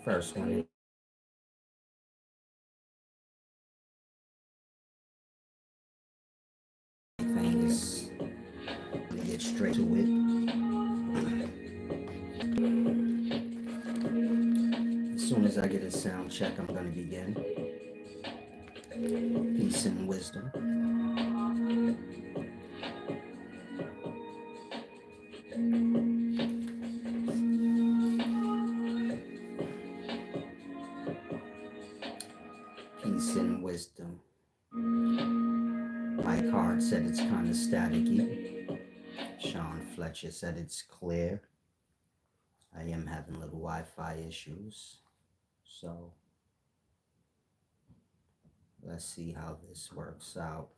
First one thing is to get straight to it. As soon as I get a sound check, I'm going to begin. Peace and wisdom. Peace and wisdom. My card said it's kind of staticky. Sean Fletcher said it's clear. I am having little Wi-Fi issues. So let's see how this works out.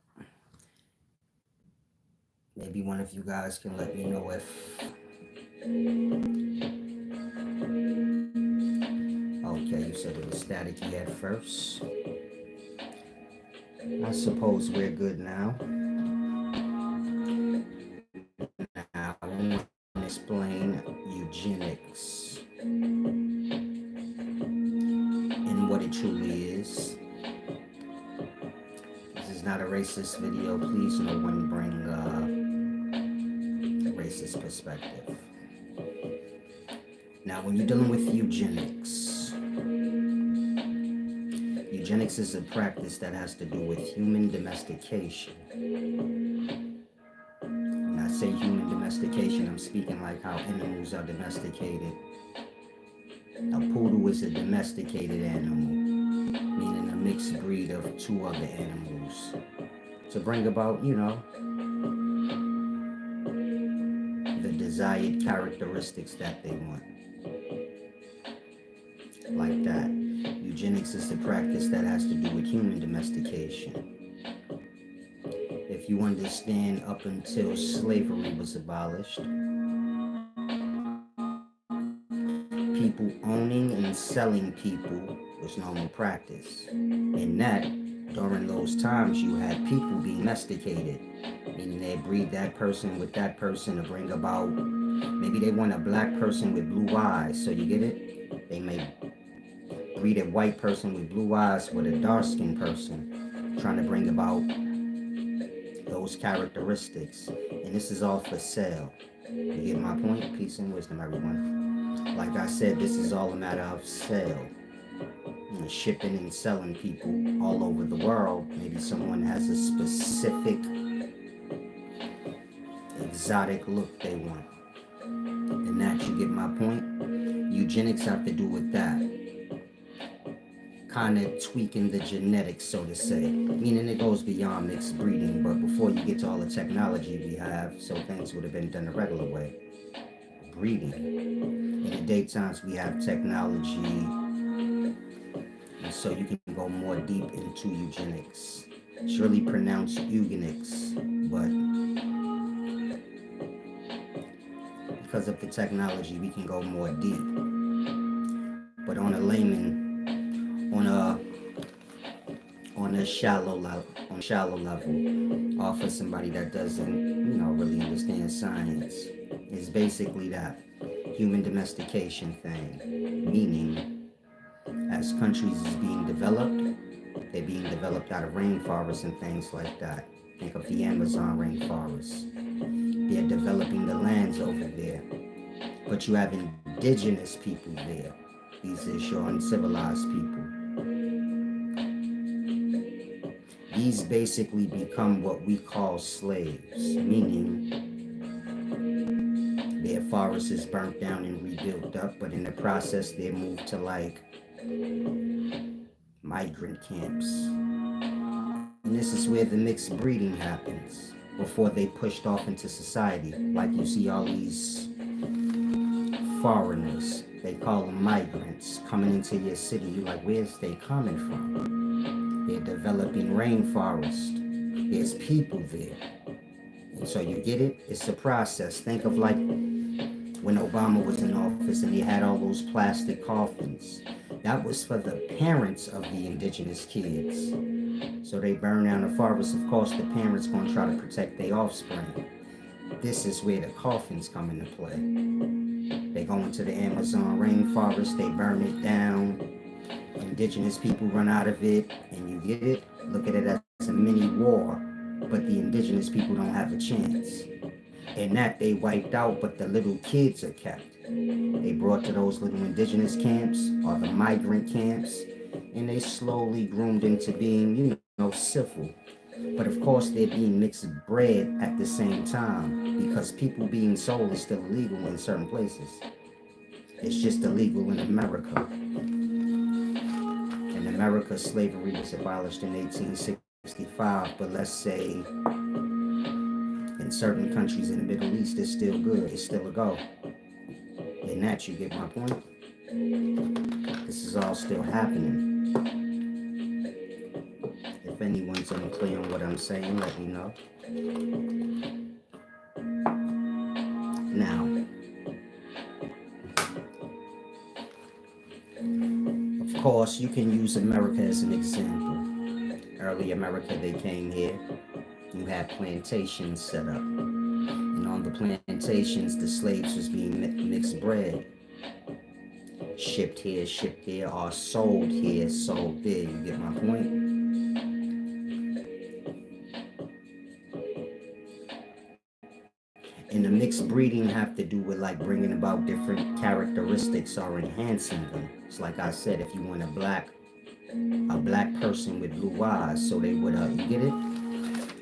Maybe one of you guys can let me know if... Okay, you said it was staticky at first. I suppose we're good now. Now, I want to explain eugenics and what it truly is. This is not a racist video. Please no one bring racist perspective. Now, when you're dealing with eugenics, eugenics is a practice that has to do with human domestication. When I say human domestication, I'm speaking like how animals are domesticated. A poodle is a domesticated animal, meaning a mixed breed of two other animals, to bring about, the desired characteristics that they want. Like that. Eugenics is the practice that has to do with human domestication. If you understand, up until slavery was abolished, people owning and selling people was normal practice. In that, during those times, you had people being domesticated, meaning they breed that person with that person to bring about, maybe they want a black person with blue eyes, so you get it? They may breed a white person with blue eyes with a dark-skinned person, trying to bring about those characteristics. And this is all for sale. You get my point? Peace and wisdom, everyone. Like I said, this is all a matter of sale. Shipping and selling people all over the world. Maybe someone has a specific exotic look they want. And that, you get my point? Eugenics have to do with that. Kind of tweaking the genetics, so to say. Meaning it goes beyond mixed breeding, but before you get to all the technology we have, so things would have been done the regular way. Breeding. In the daytimes we have technology, and so you can go more deep into eugenics. It's really pronounced eugenics, but because of the technology we can go more deep. But on a layman, on a shallow level, offer somebody that doesn't, really understand science, is basically that human domestication thing. Meaning, as countries is being developed, they're being developed out of rainforests and things like that. Think of the Amazon rainforest. They're developing the lands over there. But you have indigenous people there. These are your uncivilized people. These basically become what we call slaves, meaning their forest is burnt down and rebuilt up, but in the process they're moved to like migrant camps. And this is where the mixed breeding happens before they pushed off into society. Like you see all these foreigners, they call them migrants, coming into your city. You're like, where's they coming from? They're developing rainforest. There's people there. And so you get it? It's a process. Think of like when Obama was in office and he had all those plastic coffins. That was for the parents of the indigenous kids. So they burn down the forest. Of course, the parents going to try to protect their offspring. This is where the coffins come into play. They go into the Amazon rainforest, they burn it down. Indigenous people run out of it, and you get it? Look at it as a mini war, but the indigenous people don't have a chance. In that, they wiped out, but the little kids are kept. They brought to those little indigenous camps or the migrant camps, and they slowly groomed into being, civil. But of course, they're being mixed bread at the same time because people being sold is still illegal in certain places. It's just illegal in America. In America, slavery was abolished in 1865, but let's say in certain countries in the Middle East, it's still good. It's still a go. In that, you get my point? This is all still happening. If anyone's unclear on what I'm saying, let me know. Now, of course, you can use America as an example. Early America, they came here. You had plantations set up. And on the plantations, the slaves was being mixed bread. Shipped here, shipped there, or sold here, sold there. You get my point? And the mixed breeding have to do with like bringing about different characteristics or enhancing them. It's like I said, if you want a black person with blue eyes, so they would you get it?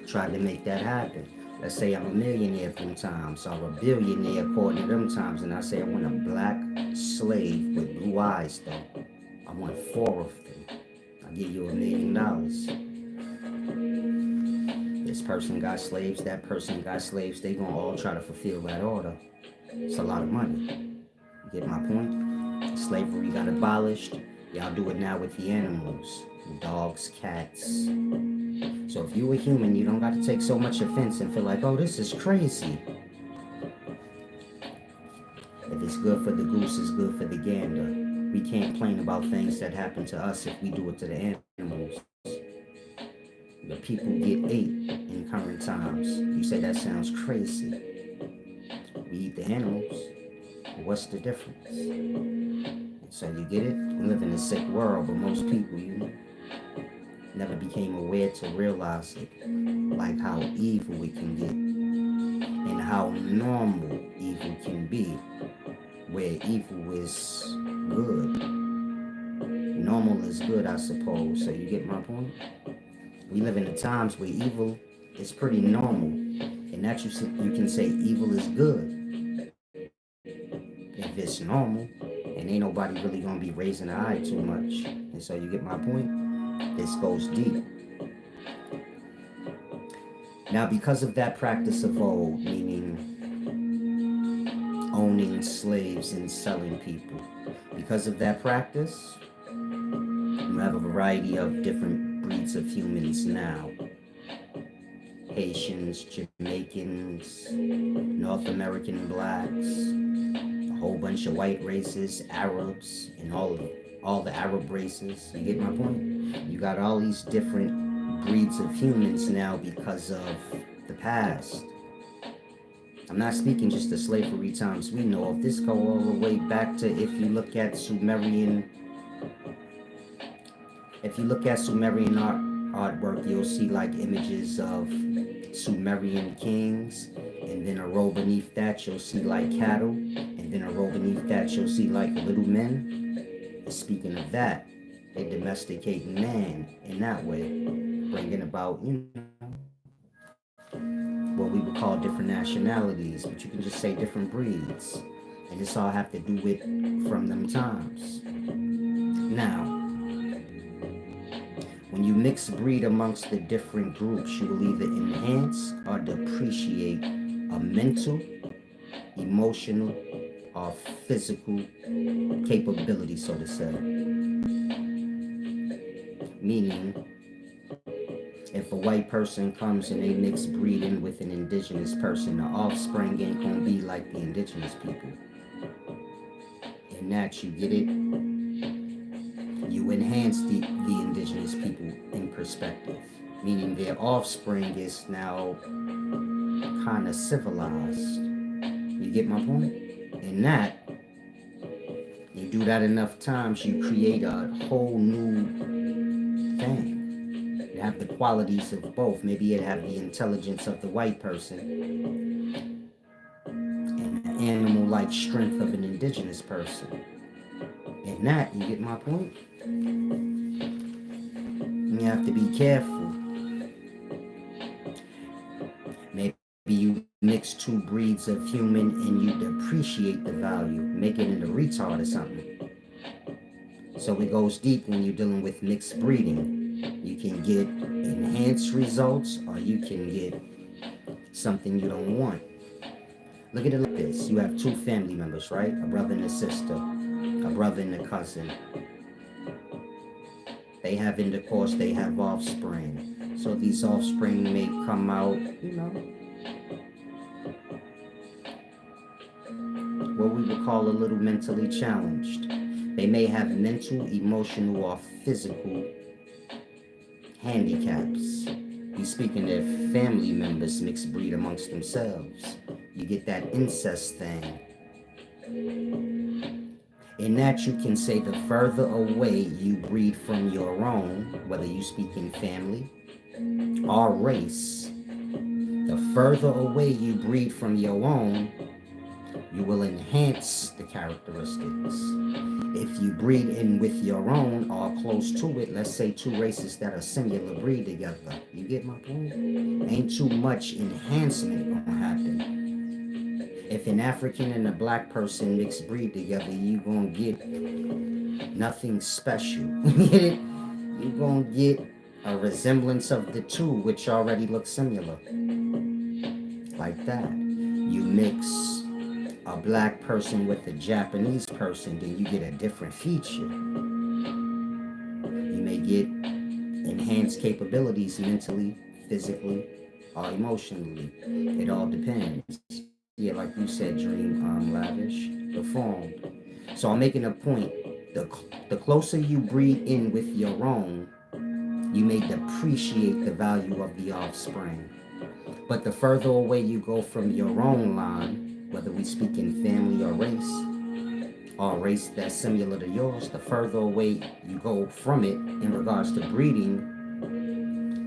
Try to make that happen. Let's say I'm a millionaire from times, or a billionaire according to them times, and I say I want a black slave with blue eyes though. I want 4 of them. I'll give you $1 million. This person got slaves, that person got slaves. They gonna all try to fulfill that order. It's a lot of money. You get my point? Slavery got abolished. Y'all do it now with the animals, the dogs, cats. So if you a human, you don't got to take so much offense and feel like, oh, this is crazy. If it's good for the goose, it's good for the gander. We can't complain about things that happen to us if we do it to the animals. The people get ate in current times. You say that sounds crazy. We eat the animals. What's the difference? So you get it? We live in a sick world, but most people, never became aware to realize it. Like how evil it can get. And how normal evil can be. Where evil is good. Normal is good, I suppose. So you get my point? We live in the times where evil is pretty normal. And that you can say evil is good. If it's normal, and ain't nobody really gonna be raising an eye too much. And so you get my point? This goes deep. Now, because of that practice of old, meaning owning slaves and selling people, because of that practice, you have a variety of different breeds of humans now. Haitians, Jamaicans, North American blacks, a whole bunch of white races, Arabs, and all the Arab races. You get my point? You got all these different breeds of humans now because of the past. I'm not speaking just the slavery times we know of. This go all the way back to if you look at Sumerian artwork, you'll see like images of Sumerian kings, and then a row beneath that you'll see like cattle, and then a row beneath that you'll see like little men. And speaking of that, they domesticate man in that way, bringing about, what we would call different nationalities, but you can just say different breeds. And this all have to do with from them times. Now, when you mix breed amongst the different groups, you will either enhance or depreciate a mental, emotional, or physical capability, so to say. Meaning, if a white person comes and they mix breeding with an indigenous person, the offspring ain't gonna be like the indigenous people. And that, you get it? You enhance the indigenous people in perspective, meaning their offspring is now kind of civilized. You get my point? And that You do that enough times, you create a whole new thing. You have the qualities of both. Maybe it have the intelligence of the white person and the animal-like strength of an indigenous person. And that, you get my point? You have to be careful. Maybe you mix two breeds of human and you depreciate the value, make it into retard or something. So it goes deep when you're dealing with mixed breeding. You can get enhanced results or you can get something you don't want. Look at it like this. You have two family members, right? A brother and a sister, a brother and a cousin. They have intercourse, they have offspring. So these offspring may come out, what we would call a little mentally challenged. They may have mental, emotional, or physical handicaps. You speaking their family members mixed breed amongst themselves. You get that incest thing. In that you can say the further away you breed from your own, whether you speak in family or race, the further away you breed from your own, you will enhance the characteristics. If you breed in with your own or close to it, let's say two races that are similar breed together, you get my point? Ain't too much enhancement gonna happen. If an African and a black person mixed breed together, you gonna get nothing special. You gonna get a resemblance of the two, which already look similar. Like that. You mix a black person with a Japanese person, then you get a different feature. You may get enhanced capabilities mentally, physically, or emotionally. It all depends. Yeah, like you said, Dream, lavish, deformed. So I'm making a point. The closer you breed in with your own, you may depreciate the value of the offspring. But the further away you go from your own line, whether we speak in family or a race that's similar to yours, the further away you go from it in regards to breeding,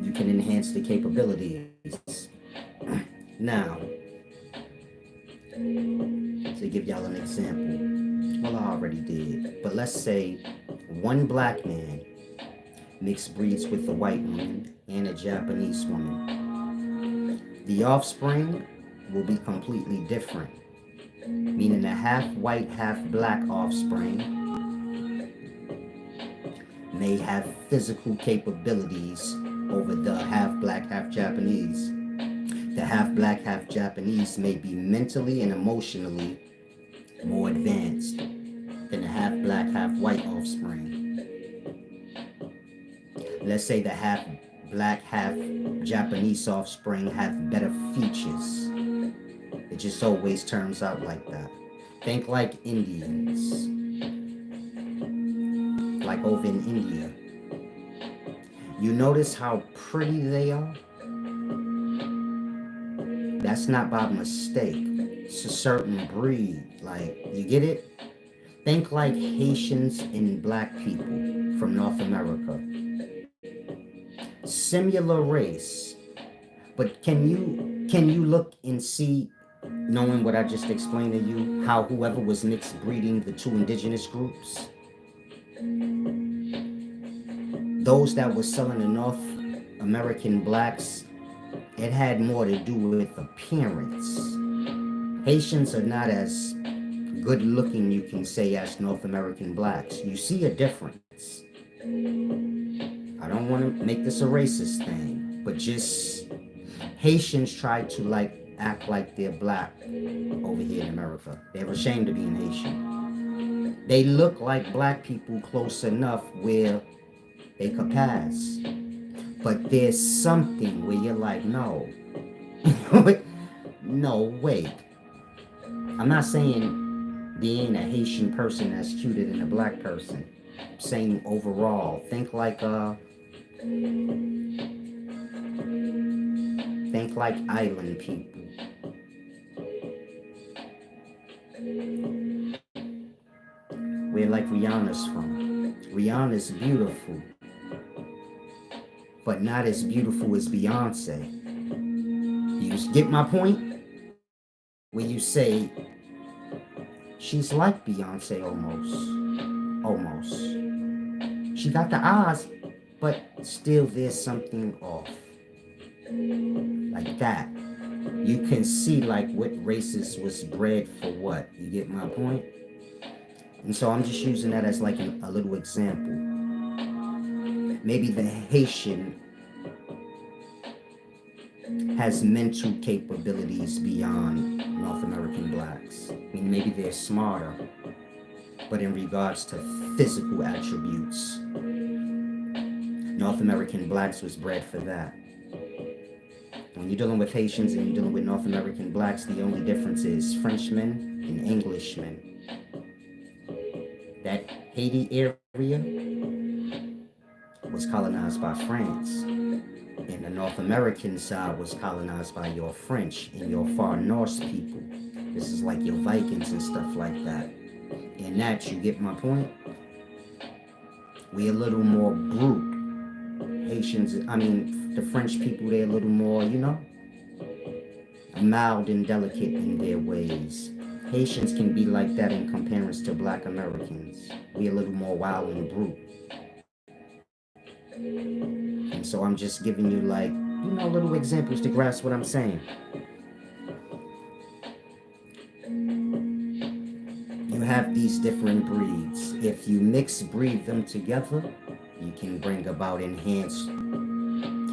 you can enhance the capabilities. Now, to give y'all an example, well, I already did, but let's say one black man mixed breeds with a white woman and a Japanese woman. The offspring will be completely different, meaning a half white, half black offspring may have physical capabilities over the half black, half Japanese. The half black, half Japanese may be mentally and emotionally more advanced than the half black, half white offspring. Let's say the half black, half Japanese offspring have better features. It just always turns out like that. Think like Indians. Like over in India. You notice how pretty they are? That's not by mistake. It's a certain breed. Like, you get it? Think like Haitians and black people from North America. Similar race. But can you look and see, knowing what I just explained to you, how whoever was mixed breeding the two indigenous groups, those that were selling the North American blacks, it had more to do with appearance. Haitians are not as good looking, you can say, as North American blacks. You see a difference. I don't want to make this a racist thing, but just Haitians try to act like they're black over here in America. They're ashamed of being Haitian. They look like black people close enough where they could pass. But there's something where you're like, no. No, wait. I'm not saying there ain't a Haitian person that's cuter than a black person. I'm saying overall. Think like island people. where like Rihanna's from. Rihanna's beautiful, but not as beautiful as Beyonce. You get my point? Where you say she's like Beyonce almost. Almost. She got the eyes, but still there's something off. Like that. You can see like what races was bred for what. You get my point? And so I'm just using that as like a little example. Maybe the Haitian has mental capabilities beyond North American blacks. I mean, maybe they're smarter, but in regards to physical attributes, North American blacks was bred for that. When you're dealing with Haitians and you're dealing with North American blacks, the only difference is Frenchmen and Englishmen. That Haiti area was colonized by France, and the North American side was colonized by your French and your far Norse people. This is like your Vikings and stuff like that. And that, you get my point? We're a little more brute. Haitians, the French people, they're a little more, mild and delicate in their ways. Haitians can be like that in comparison to Black Americans. We're a little more wild and brute. And so I'm just giving you like, little examples to grasp what I'm saying. You have these different breeds. If you mix breed them together, you can bring about enhanced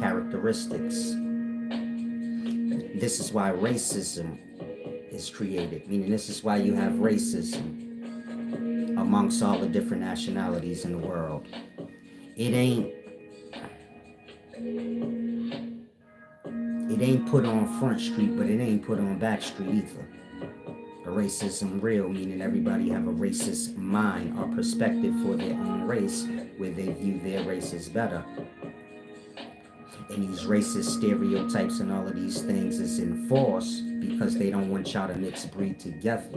characteristics. This is why racism is created, meaning this is why you have racism amongst all the different nationalities in the world. It ain't put on Front Street, but it ain't put on Back Street either. The racism real, meaning everybody have a racist mind or perspective for their own race, where they view their race as better. And these racist stereotypes and all of these things is enforced because they don't want y'all to mix breed together.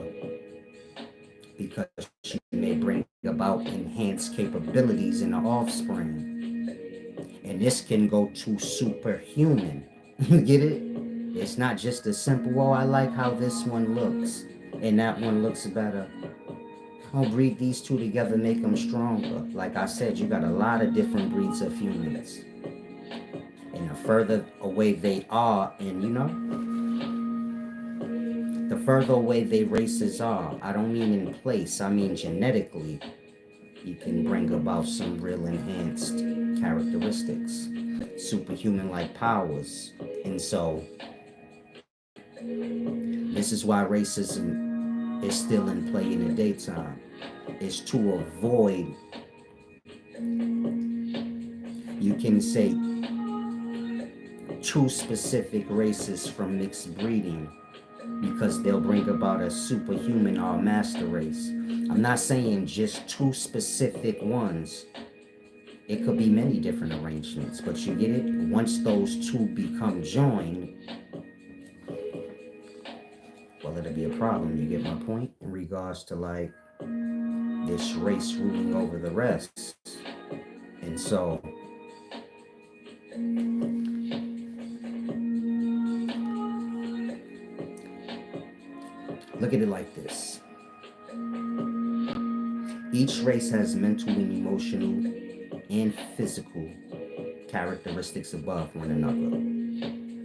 Because you may bring about enhanced capabilities in the offspring. And this can go to superhuman. You get it? It's not just a simple, I like how this one looks and that one looks better. I'll breed these two together, make them stronger. Like I said, you got a lot of different breeds of humans. And the further away they are, and the further away they races are, I don't mean in place, I mean genetically, you can bring about some real enhanced characteristics, superhuman-like powers. And so, this is why racism is still in play in the daytime. It's to avoid, you can say, two specific races from mixed breeding, because they'll bring about a superhuman or a master race. I'm not saying just two specific ones. It could be many different arrangements, but you get it? Once those two become joined, well, it'll be a problem. You get my point? In regards to like this race ruling over the rest. And so, look at it like this. Each race has mental and emotional and physical characteristics above one another.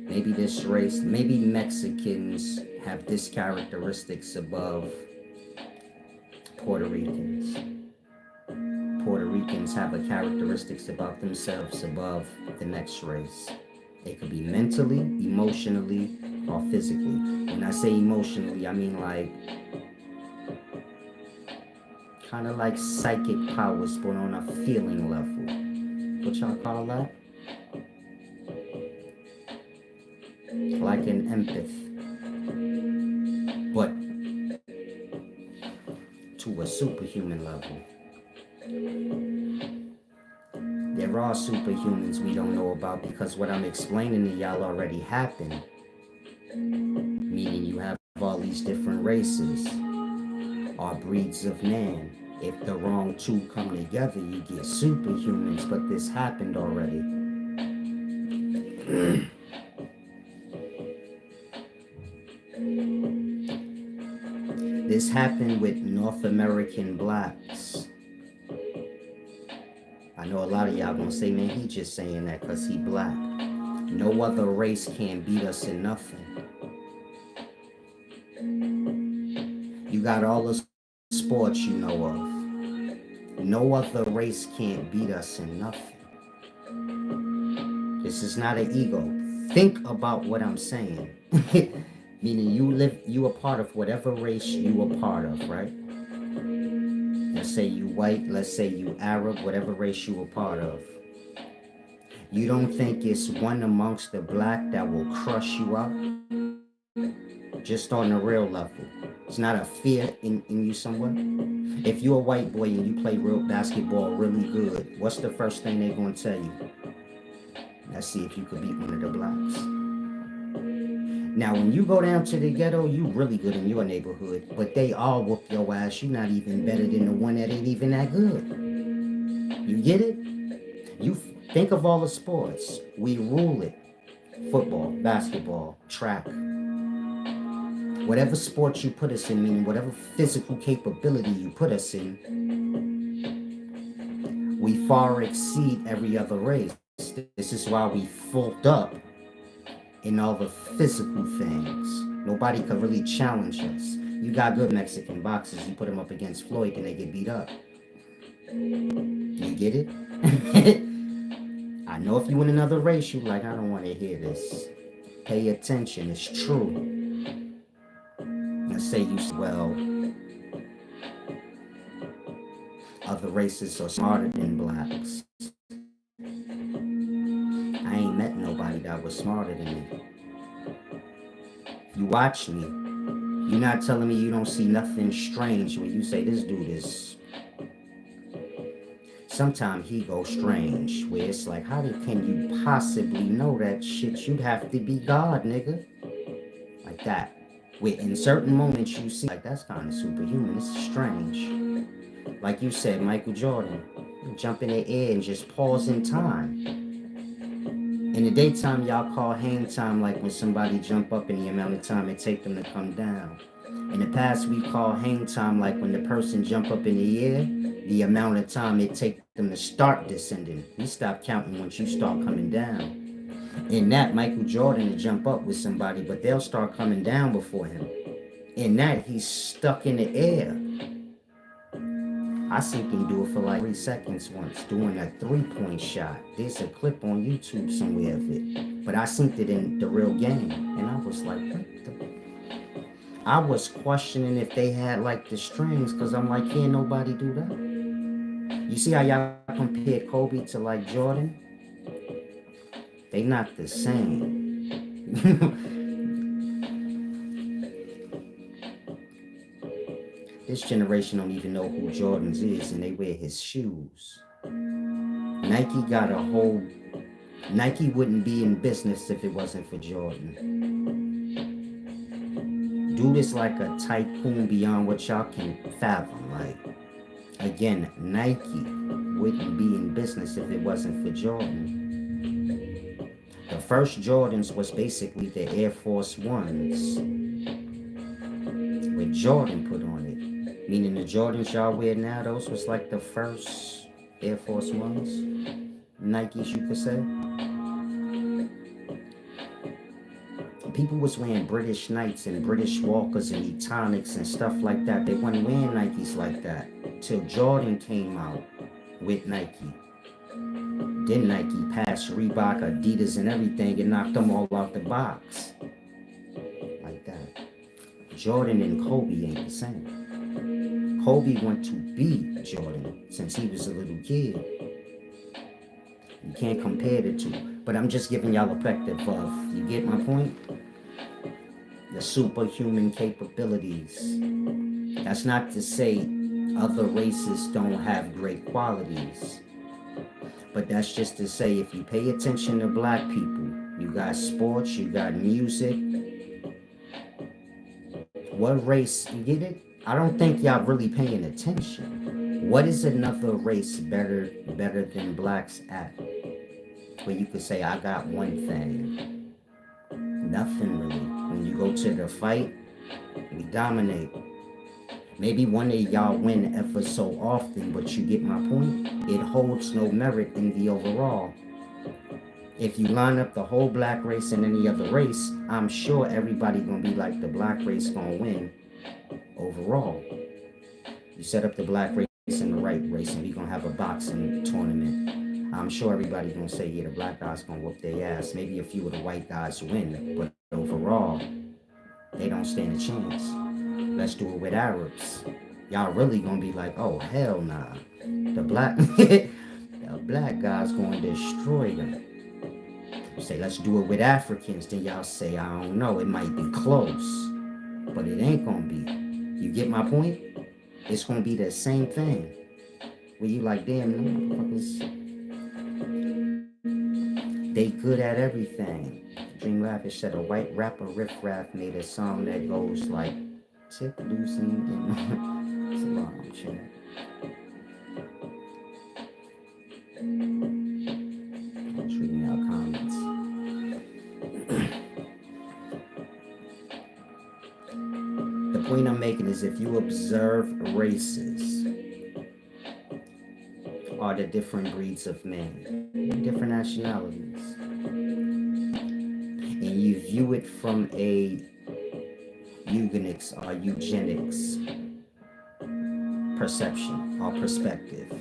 Maybe this race, maybe Mexicans have this characteristics above Puerto Ricans. Puerto Ricans have a characteristics about themselves above the next race. It could be mentally, emotionally, or physically. When I say emotionally, I mean like kind of like psychic powers, but on a feeling level. What y'all call that? Like an empath, but to a superhuman level. There are superhumans we don't know about because what I'm explaining to y'all already happened. Meaning you have all these different races or breeds of man. If the wrong two come together, you get superhumans, but this happened already. This happened with North American blacks. I know a lot of y'all gonna say, man, he just saying that because he black. No other race can beat us in nothing. You got all the sports you know of. No other race can't beat us in nothing. This is not an ego. Think about what I'm saying. Meaning you a part of whatever race you a part of, right? Let's say you white, let's say you Arab, whatever race you a part of. You don't think it's one amongst the black that will crush you out? Just on the real level. It's not a fear in you somewhere. If you're a white boy and you play real basketball really good, what's the first thing they're gonna tell you? Let's see if you could beat one of the blacks. Now, when you go down to the ghetto, you really good in your neighborhood, but they all whoop your ass. You're not even better than the one that ain't even that good. You get it? You think of all the sports. We rule it. Football, basketball, track. Whatever sport you put us in, meaning whatever physical capability you put us in, we far exceed every other race. This is why we fucked up in all the physical things. Nobody could really challenge us. You got good Mexican boxers, you put them up against Floyd and they get beat up. You get it? I know if you in another race, you like, I don't want to hear this. Pay attention, it's true. Let's say you, well, other races are smarter than blacks. I ain't met nobody that was smarter than me. You watch me. You're not telling me you don't see nothing strange when you say this dude is. Sometimes he goes strange, where it's like, can you possibly know that shit? You'd have to be God, nigga. Like that. Where in certain moments you see, like, that's kind of superhuman. It's strange. Like you said, Michael Jordan, jump in the air and just pause in time. In the daytime, y'all call hang time like when somebody jump up in the amount of time it take them to come down. In the past, we call hang time like when the person jump up in the air, the amount of time it take them to start descending. We stop counting once you start coming down. In that, Michael Jordan to jump up with somebody, but they'll start coming down before him. In that, he's stuck in the air. I seen him do it for like 3 seconds once, doing a 3-point shot. There's a clip on YouTube somewhere of it. But I seen it in the real game. And I was like, what the? I was questioning if they had like the strings, because I'm like, can't nobody do that? You see how y'all compare Kobe to like Jordan? They not the same. This generation don't even know who Jordan's is, and they wear his shoes. Nike got a whole... Nike wouldn't be in business if it wasn't for Jordan. Dude is like a tycoon beyond what y'all can fathom. Like, again, Nike wouldn't be in business if it wasn't for Jordan. The first Jordans was basically the Air Force Ones with Jordan put on it. Meaning the Jordans y'all wear now, those was like the first Air Force Ones. Nikes, you could say. People was wearing British Knights and British Walkers and Etonics and stuff like that. They weren't wearing Nikes like that till Jordan came out with Nike. Then Nike passed Reebok, Adidas, and everything and knocked them all out the box. Like that. Jordan and Kobe ain't the same. Kobe wanted to be Jordan since he was a little kid. You can't compare the two. But I'm just giving y'all a perspective of, you get my point? The superhuman capabilities. That's not to say other races don't have great qualities. But that's just to say, if you pay attention to black people, you got sports, you got music. What race, you get it? I don't think y'all really paying attention. What is another race better than blacks at? Where you could say, I got one thing. Nothing really. When you go to the fight, we dominate. Maybe one of y'all win ever so often, but you get my point? It holds no merit in the overall. If you line up the whole black race and any other race, I'm sure everybody gonna be like the black race gonna win overall. You set up the black race and the white race, and we gonna have a boxing tournament. I'm sure everybody gonna say, yeah, the black guys gonna whoop their ass. Maybe a few of the white guys win, but overall, they don't stand a chance. Let's do it with Arabs. Y'all really gonna be like, oh hell nah. The black guys gonna destroy them. You say, let's do it with Africans, then y'all say, I don't know, it might be close. But it ain't gonna be. You get my point? It's gonna be the same thing. Where you like, damn, them motherfuckers, they good at everything. Dream Lavish said a white rapper Riff Raff made a song that goes like tip losing and it's a long chat. I'm just reading out comments. The point I'm making is if you observe races are the different breeds of men, different nationalities, and you view it from a eugenics perception or perspective,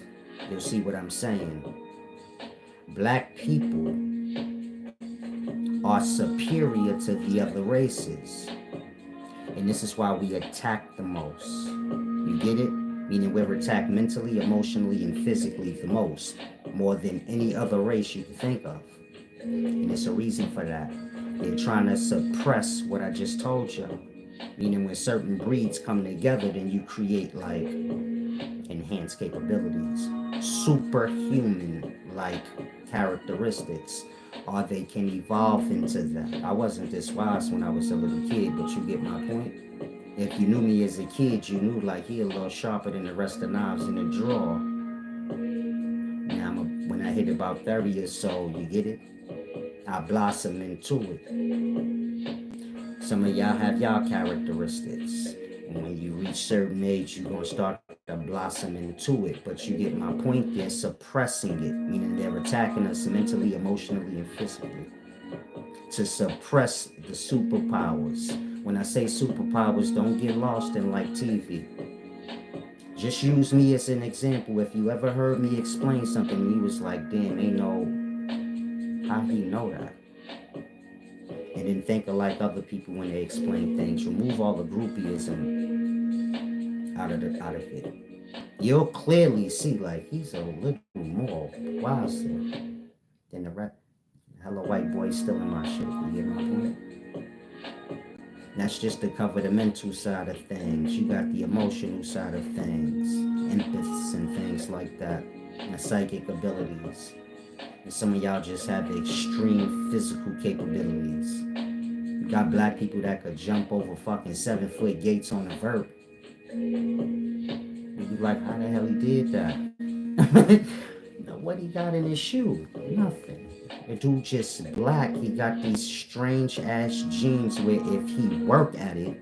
you'll see what I'm saying. Black people are superior to the other races, and this is why we attack the most. You get it? Meaning we're attacked mentally, emotionally, and physically the most, more than any other race you can think of. And there's a reason for that. They're trying to suppress what I just told you. Meaning when certain breeds come together, then you create like enhanced capabilities, superhuman like characteristics, or they can evolve into that. I wasn't this wise when I was a little kid, but you get my point. If you knew me as a kid, you knew like he a little sharper than the rest of the knives in the drawer. Now when I hit about 30 or so, you get it? I blossom into it. Some of y'all have y'all characteristics. And when you reach certain age, you're going to start to blossom into it. But you get my point, they're suppressing it, meaning they're attacking us mentally, emotionally, and physically to suppress the superpowers. When I say superpowers, don't get lost in like TV. Just use me as an example. If you ever heard me explain something, and you was like, damn, ain't no, how he know that? And then think of like other people when they explain things. Remove all the groupieism out of it. You'll clearly see like he's a little more wiser than the rest. Hello, white boy, still in my shit. You get my point? That's just to cover the mental side of things. You got the emotional side of things, empathy and things like that, and psychic abilities. And some of y'all just have extreme physical capabilities. You got black people that could jump over fucking 7-foot gates on a vert. You be like, how the hell he did that? What he got in his shoe? Nothing. The dude just black. He got these strange ass genes where if he work at it,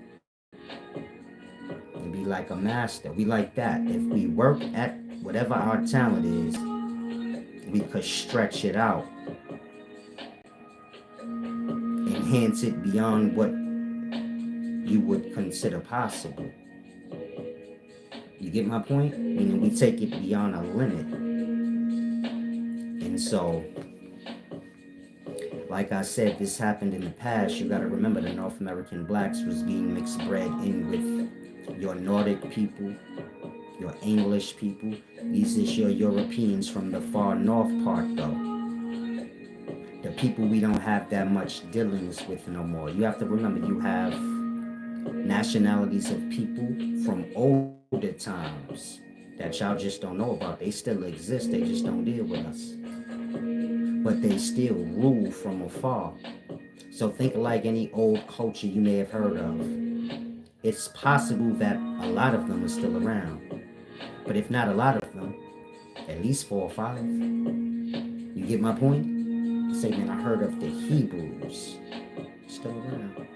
he'd be like a master. We like that. If we work at whatever our talent is, we could stretch it out, enhance it beyond what you would consider possible. You get my point? Meaning we take it beyond a limit. And so, like I said, this happened in the past. You gotta remember the North American blacks was being mixed bred in with your Nordic people, your English people. These is your Europeans from the far north part though. The people we don't have that much dealings with no more. You have to remember you have nationalities of people from older times that y'all just don't know about. They still exist, they just don't deal with us. But they still rule from afar. So think like any old culture you may have heard of. It's possible that a lot of them are still around. But if not a lot of them, at least 4 or 5. You get my point? Say, man, I heard of the Hebrews. Still around.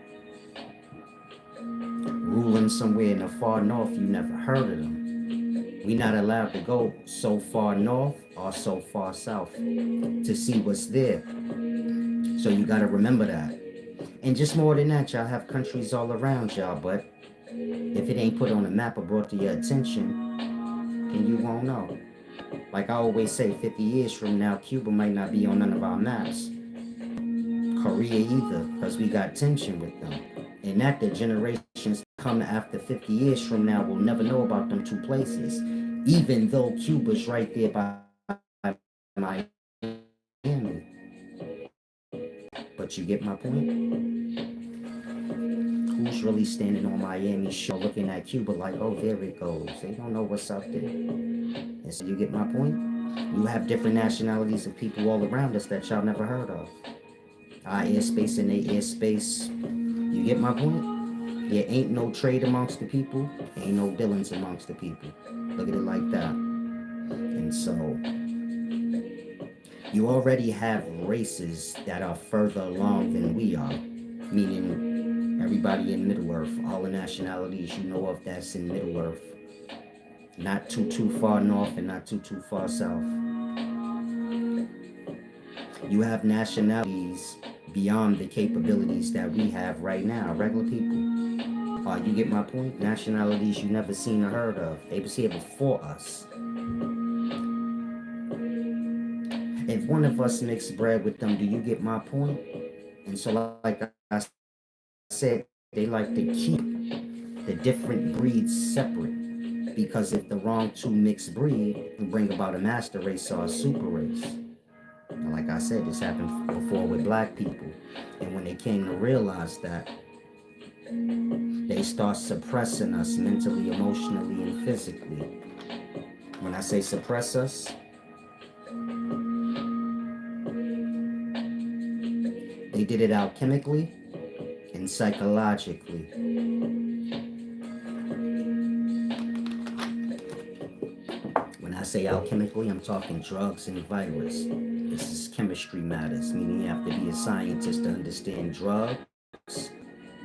Ruling somewhere in the far north, you never heard of them. We not allowed to go so far north or so far south to see what's there. So you gotta remember that. And just more than that, y'all have countries all around y'all, but if it ain't put on a map or brought to your attention, then you won't know. Like I always say, 50 years from now, Cuba might not be on none of our maps. Korea either, because we got tension with them. And that the generations come after 50 years from now will never know about them two places. Even though Cuba's right there by Miami. But you get my point? Who's really standing on Miami shore looking at Cuba like, oh, there it goes. They don't know what's out there. And so you get my point? You have different nationalities of people all around us that y'all never heard of. Our airspace and their airspace. You get my point? There ain't no trade amongst the people. Ain't no dealings amongst the people. Look at it like that. And so you already have races that are further along than we are. Meaning everybody in Middle Earth, all the nationalities you know of that's in Middle Earth. Not too far north and not too far south. You have nationalities beyond the capabilities that we have right now, regular people. You get my point? Nationalities you never seen or heard of. They was here before us. If one of us mixed bread with them, do you get my point? And so like I said, they like to keep the different breeds separate. Because if the wrong two mixed breed can bring about a master race or a super race. Like I said, this happened before with black people. And when they came to realize that, they start suppressing us mentally, emotionally, and physically. When I say suppress us, they did it alchemically and psychologically. When I say alchemically, I'm talking drugs and virus. This is chemistry matters, meaning you have to be a scientist to understand drugs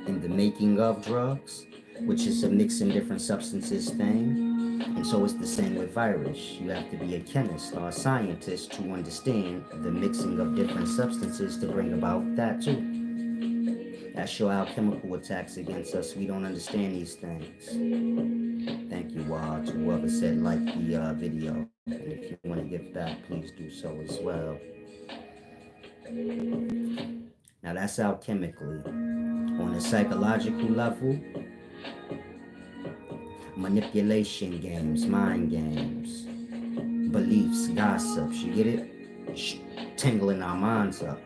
and the making of drugs, which is a mixing different substances thing. And so it's the same with virus. You have to be a chemist or a scientist to understand the mixing of different substances to bring about that too. That's your alchemical attacks against us. We don't understand these things. Thank you, to whoever said like the video. And if you want to give back, please do so as well. Now that's alchemically. On a psychological level, manipulation games, mind games, beliefs, gossips, you get it? Tingling our minds up.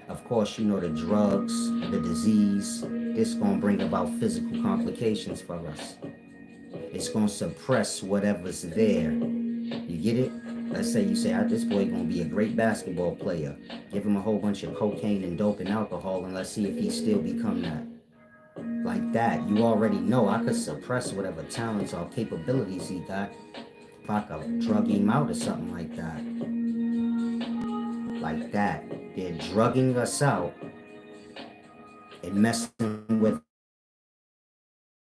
Of course, you know the drugs, the disease, it's gonna bring about physical complications for us. It's gonna suppress whatever's there. You get it? Let's say you say, this boy gonna be a great basketball player. Give him a whole bunch of cocaine and dope and alcohol and let's see if he still become that. Like that, you already know I could suppress whatever talents or capabilities he got if I could drug him out or something like that. Like that. They're drugging us out and messing with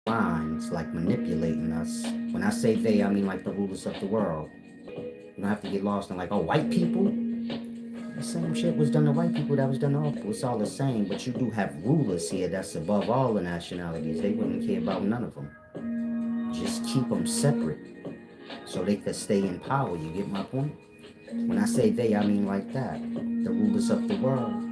minds, like manipulating us. When I say they, I mean like the rulers of the world. You don't have to get lost in like, oh, white people? The same shit was done to white people that was done to all people. It's all the same, but you do have rulers here that's above all the nationalities. They wouldn't care about none of them. Just keep them separate so they could stay in power. You get my point? When I say they, I mean like that. The rulers of the world.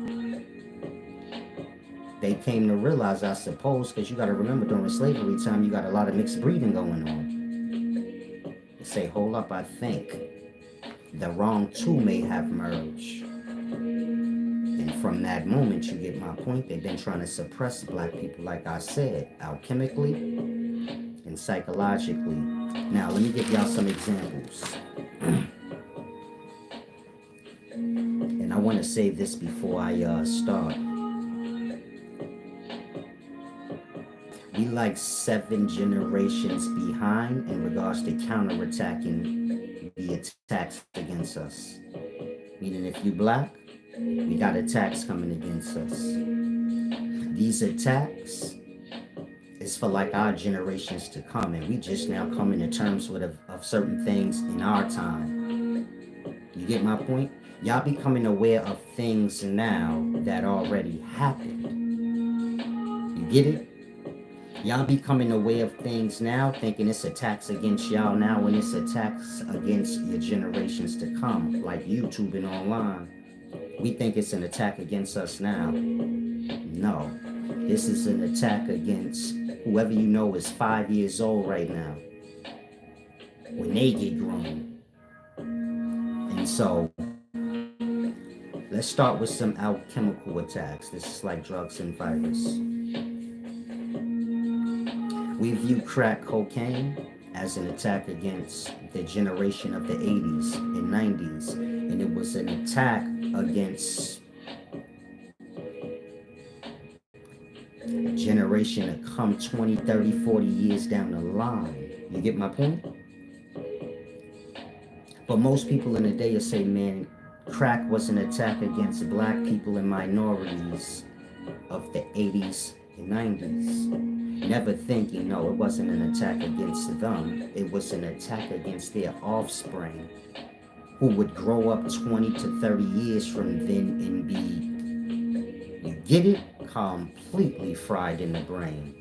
They came to realize, I suppose, because you got to remember during slavery time, you got a lot of mixed breeding going on. They say, hold up, I think the wrong two may have merged. And from that moment, you get my point, they've been trying to suppress black people, like I said, alchemically and psychologically. Now, let me give y'all some examples. And I want to say this before I start. We like 7 generations behind in regards to counterattacking the attacks against us. Meaning if you black, we got attacks coming against us. These attacks is for like our generations to come, and we just now coming to terms with of certain things in our time. You get my point? Y'all becoming aware of things now that already happened. You get it? Y'all becoming aware of things now, thinking it's attacks against y'all now, when it's attacks against your generations to come, like YouTube and online. We think it's an attack against us now. No, this is an attack against whoever you know is 5 years old right now, when they get grown. And so, let's start with some alchemical attacks. This is like drugs and virus. We view crack cocaine as an attack against the generation of the 80s and 90s. And it was an attack against a generation to come 20, 30, 40 years down the line. You get my point? But most people in the day will say, man, crack was an attack against black people and minorities of the 80s and 90s. Never thinking, no, it wasn't an attack against them. It was an attack against their offspring, who would grow up 20 to 30 years from then and be, you get it, completely fried in the brain.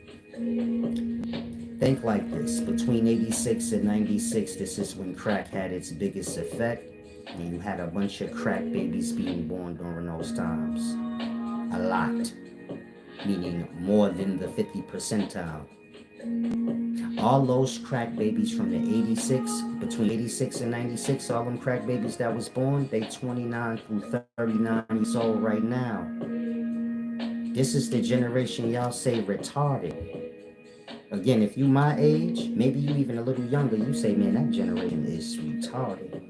Think like this. Between 86 and 96, this is when crack had its biggest effect. And you had a bunch of crack babies being born during those times. A lot. Meaning more than the 50 percentile. All those crack babies from the 86, between 86 and 96, all them crack babies that was born, they 29 through 39 years old right now. This is the generation y'all say retarded. Again, if you my age, maybe you even a little younger, you say, man, that generation is retarded.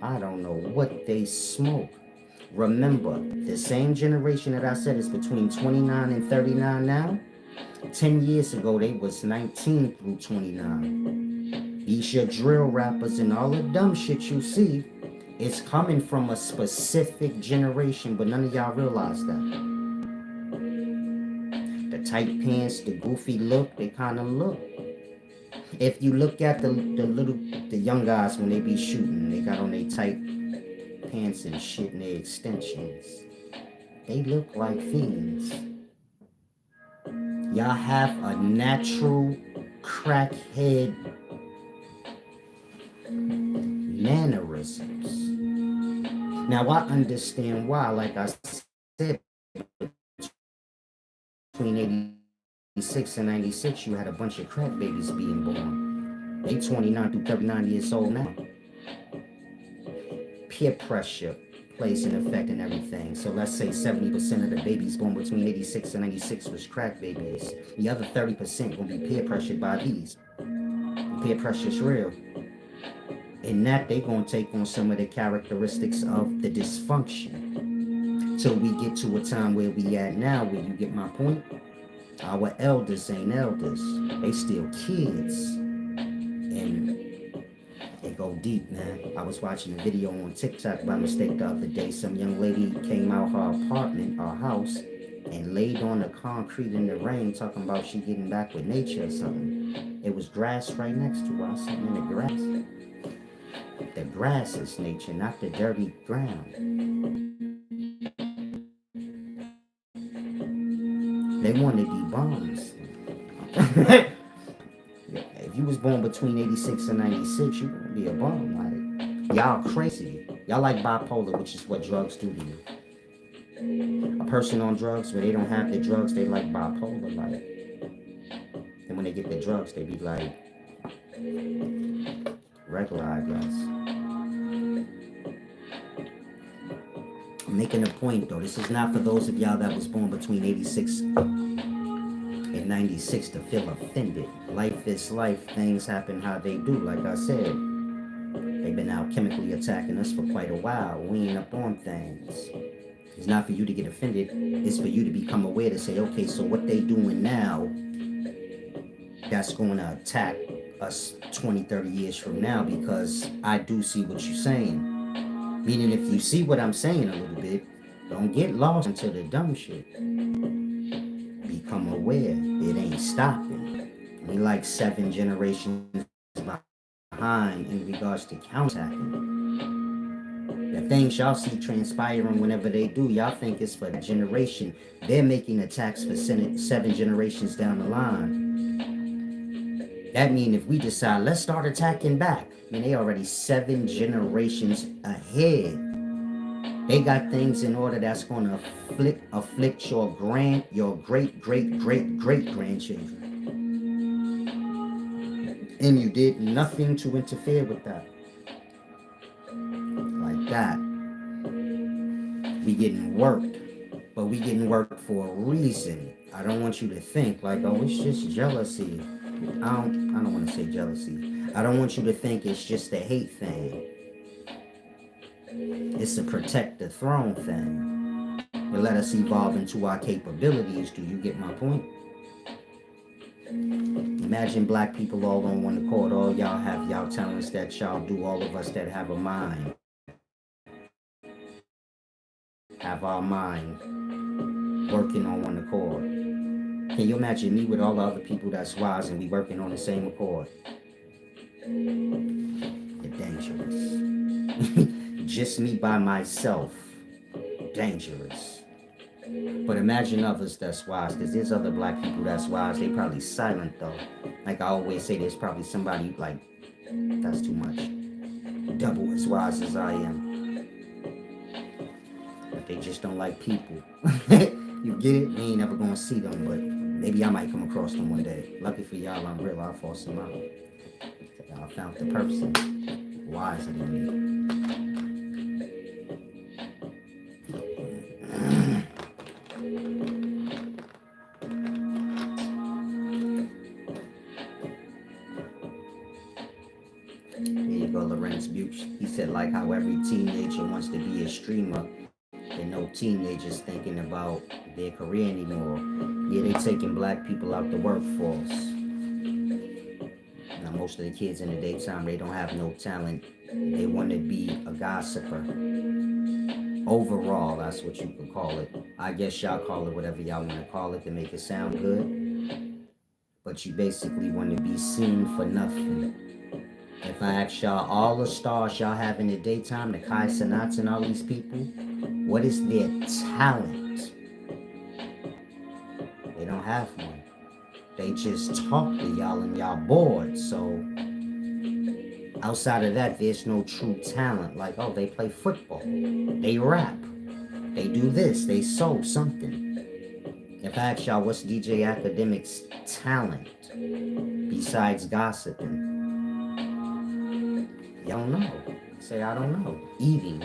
I don't know what they smoke. Remember, the same generation that I said is between 29 and 39 now, 10 years ago, they was 19 through 29. These your drill rappers and all the dumb shit you see, it's coming from a specific generation, but none of y'all realize that. The tight pants, the goofy look, they kind of look. If you look at the young guys when they be shooting, they got on their tight pants and shit and their extensions. They look like fiends. Y'all have a natural crackhead mannerisms. Now I understand why, like I said, between 86 and 96, you had a bunch of crack babies being born. They 29 through 39 years old now. Peer pressure plays an effect in everything. So let's say 70% of the babies born between 86 and 96 was crack babies. The other 30% will be peer pressured by these. Peer pressure is real. In that, they gonna take on some of the characteristics of the dysfunction. Till we get to a time where we at now, where you get my point? Our elders ain't elders. They still kids. And they go deep, man. I was watching a video on TikTok by mistake the other day. Some young lady came out her apartment, her house, and laid on the concrete in the rain talking about she getting back with nature or something. It was grass right next to her. I was sitting in the grass. The grass is nature, not the dirty ground. They want to be bombs. If you was born between 86 and 96, you gonna be a bum. Like, y'all crazy. Y'all like bipolar, which is what drugs do to you. A person on drugs, where they don't have the drugs, they like bipolar. Like, and when they get the drugs, they be like regular, I guess. I'm making a point though. This is not for those of y'all that was born between 86 and 96 to feel offended. Life is life. Things happen how they do. Like I said, they've been alchemically attacking us for quite a while. We ain't up on things. It's not for you to get offended. It's for you to become aware to say, okay, so what they doing now that's going to attack us 20, 30 years from now, because I do see what you're saying. Meaning, if you see what I'm saying a little bit, don't get lost into the dumb shit. Become aware. It ain't stopping. We like 7 generations behind in regards to counterattacking. The things y'all see transpiring whenever they do, y'all think it's for that generation. They're making attacks for 7 generations down the line. That means if we decide, let's start attacking back, I mean, they already 7 generations ahead. They got things in order that's going to afflict your great, great, great, great grandchildren. And you did nothing to interfere with that. Like that. We getting worked. But we getting worked for a reason. I don't want you to think like, oh, it's just jealousy. I don't want to say jealousy. I don't want you to think it's just a hate thing. It's a protect the throne thing. But let us evolve into our capabilities. Do you get my point? Imagine black people all on one accord. All y'all have y'all talents that y'all do. All of us that have a mind. Have our mind working on one accord. Can you imagine me with all the other people that's wise and we working on the same accord? It's dangerous. Just me by myself. Dangerous. But imagine others that's wise, because there's other black people that's wise. They probably silent though. Like I always say, there's probably somebody like, that's too much. Double as wise as I am. But they just don't like people. You get it? We ain't never gonna see them, but maybe I might come across them one day. Lucky for y'all, I'm real. I'll force them out. I found the person wiser than me. He said, like how every teenager wants to be a streamer, and no teenagers thinking about their career anymore. Yeah, they taking black people out the workforce. Now, most of the kids in the daytime, they don't have no talent. They want to be a gossiper. Overall, that's what you could call it. I guess y'all call it whatever y'all want to call it to make it sound good. But you basically want to be seen for nothing. If I ask y'all, all the stars y'all have in the daytime, the Kai Cenats and all these people, what is their talent? They don't have one. They just talk to y'all and y'all bored. So outside of that, there's no true talent. Like, oh, they play football. They rap. They do this. They sew something. If I ask y'all, what's DJ Academic's talent besides gossiping? Y'all don't know. Say, I don't know. Eating.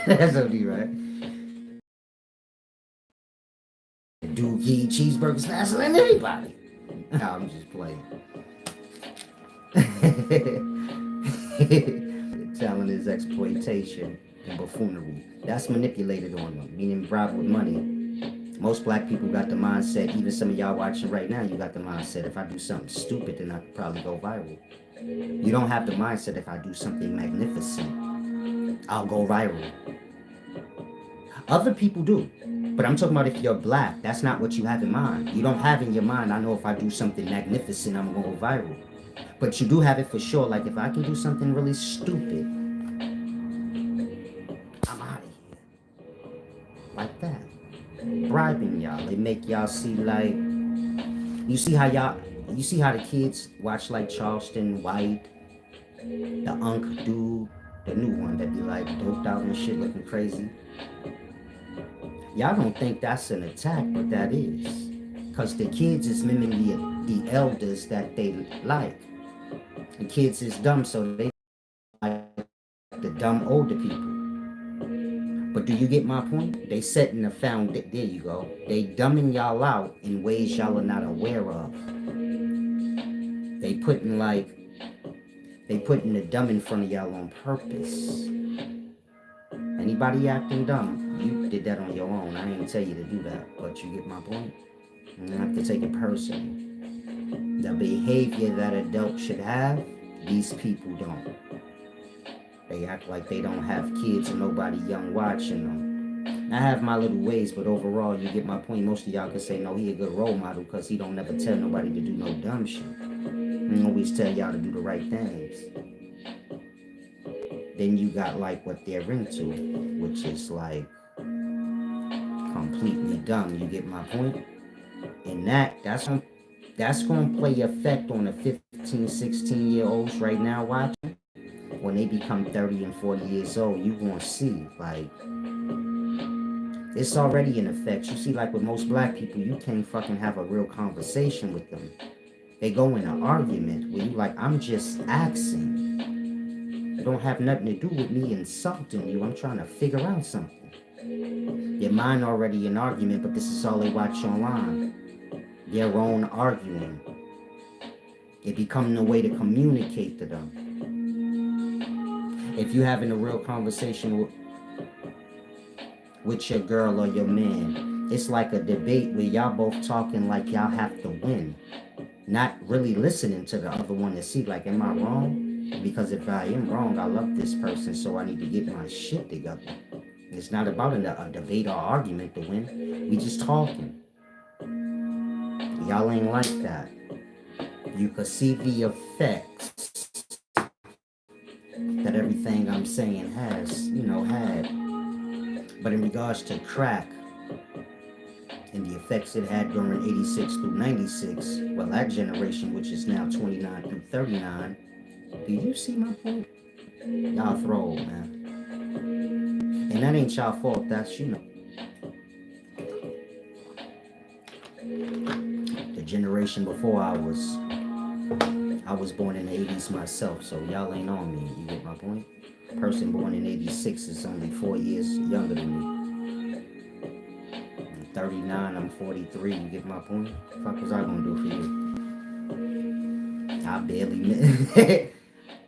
That's only right. Dude eat cheeseburgers faster than anybody. I'm just playing. Talent is exploitation and buffoonery. That's manipulated on them, meaning bribed with money. Most black people got the mindset, even some of y'all watching right now, you got the mindset, if I do something stupid, then I could probably go viral. You don't have the mindset, if I do something magnificent, I'll go viral. Other people do. But I'm talking about if you're black, that's not what you have in mind. You don't have in your mind, I know if I do something magnificent, I'm going to go viral. But you do have it for sure, like if I can do something really stupid, I'm out of here. Like that. Bribing y'all. They make y'all see like, you see how the kids watch like Charleston White, the Unk dude, the new one that be like doped out and shit looking crazy. Y'all don't think that's an attack, but that is. Because the kids is mimicking the elders that they like. The kids is dumb, so they like the dumb older people. But do you get my point? They setting the foundation. There you go. They dumbing y'all out in ways y'all are not aware of. They putting the dumb in front of y'all on purpose. Anybody acting dumb, you did that on your own. I didn't tell you to do that, but you get my point. You don't have to take it personal. The behavior that adults should have, these people don't. They act like they don't have kids and nobody young watching them. I have my little ways, but overall, you get my point. Most of y'all can say, no, he a good role model because he don't never tell nobody to do no dumb shit. He always tell y'all to do the right things. Then you got like what they're into, which is like completely dumb. You get my point? And that's gonna play effect on the 15, 16-year-olds right now watching. When they become 30 and 40 years old, you gonna see like it's already in effect. You see, like with most black people, you can't fucking have a real conversation with them. They go in an argument where you like, I'm just asking. It don't have nothing to do with me insulting you. I'm trying to figure out something. Your mind already in argument, but this is all they watch online. Their own arguing. It becoming a way to communicate to them. If you having a real conversation with your girl or your man, it's like a debate where y'all both talking like y'all have to win. Not really listening to the other one to see like, am I wrong? Because if I am wrong, I love this person, so I need to get my shit together. It's not about a debate or argument to win. We just talking. Y'all ain't like that. You could see the effects that everything I'm saying has, had. But in regards to crack and the effects it had during 86 through 96, well, that generation, which is now 29 through 39, do you see my point? Y'all throw, man. And that ain't y'all fault, that's, the generation before I was born in the 80s myself, so y'all ain't on me, you get my point? Person born in 86 is only 4 years younger than me. I'm 39, I'm 43, you get my point? What the fuck was I gonna do for you?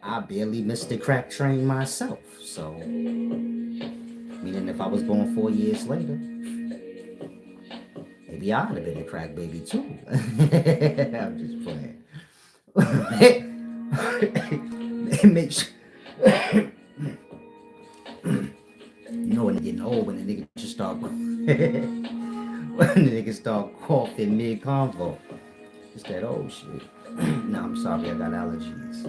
I barely missed the crack train myself, so meaning if I was born 4 years later, maybe I'd have been a crack baby too. I'm just playing. It makes when getting old, when the nigga just start when the nigga start coughing mid convo. It's that old shit. No, I'm sorry, I got allergies.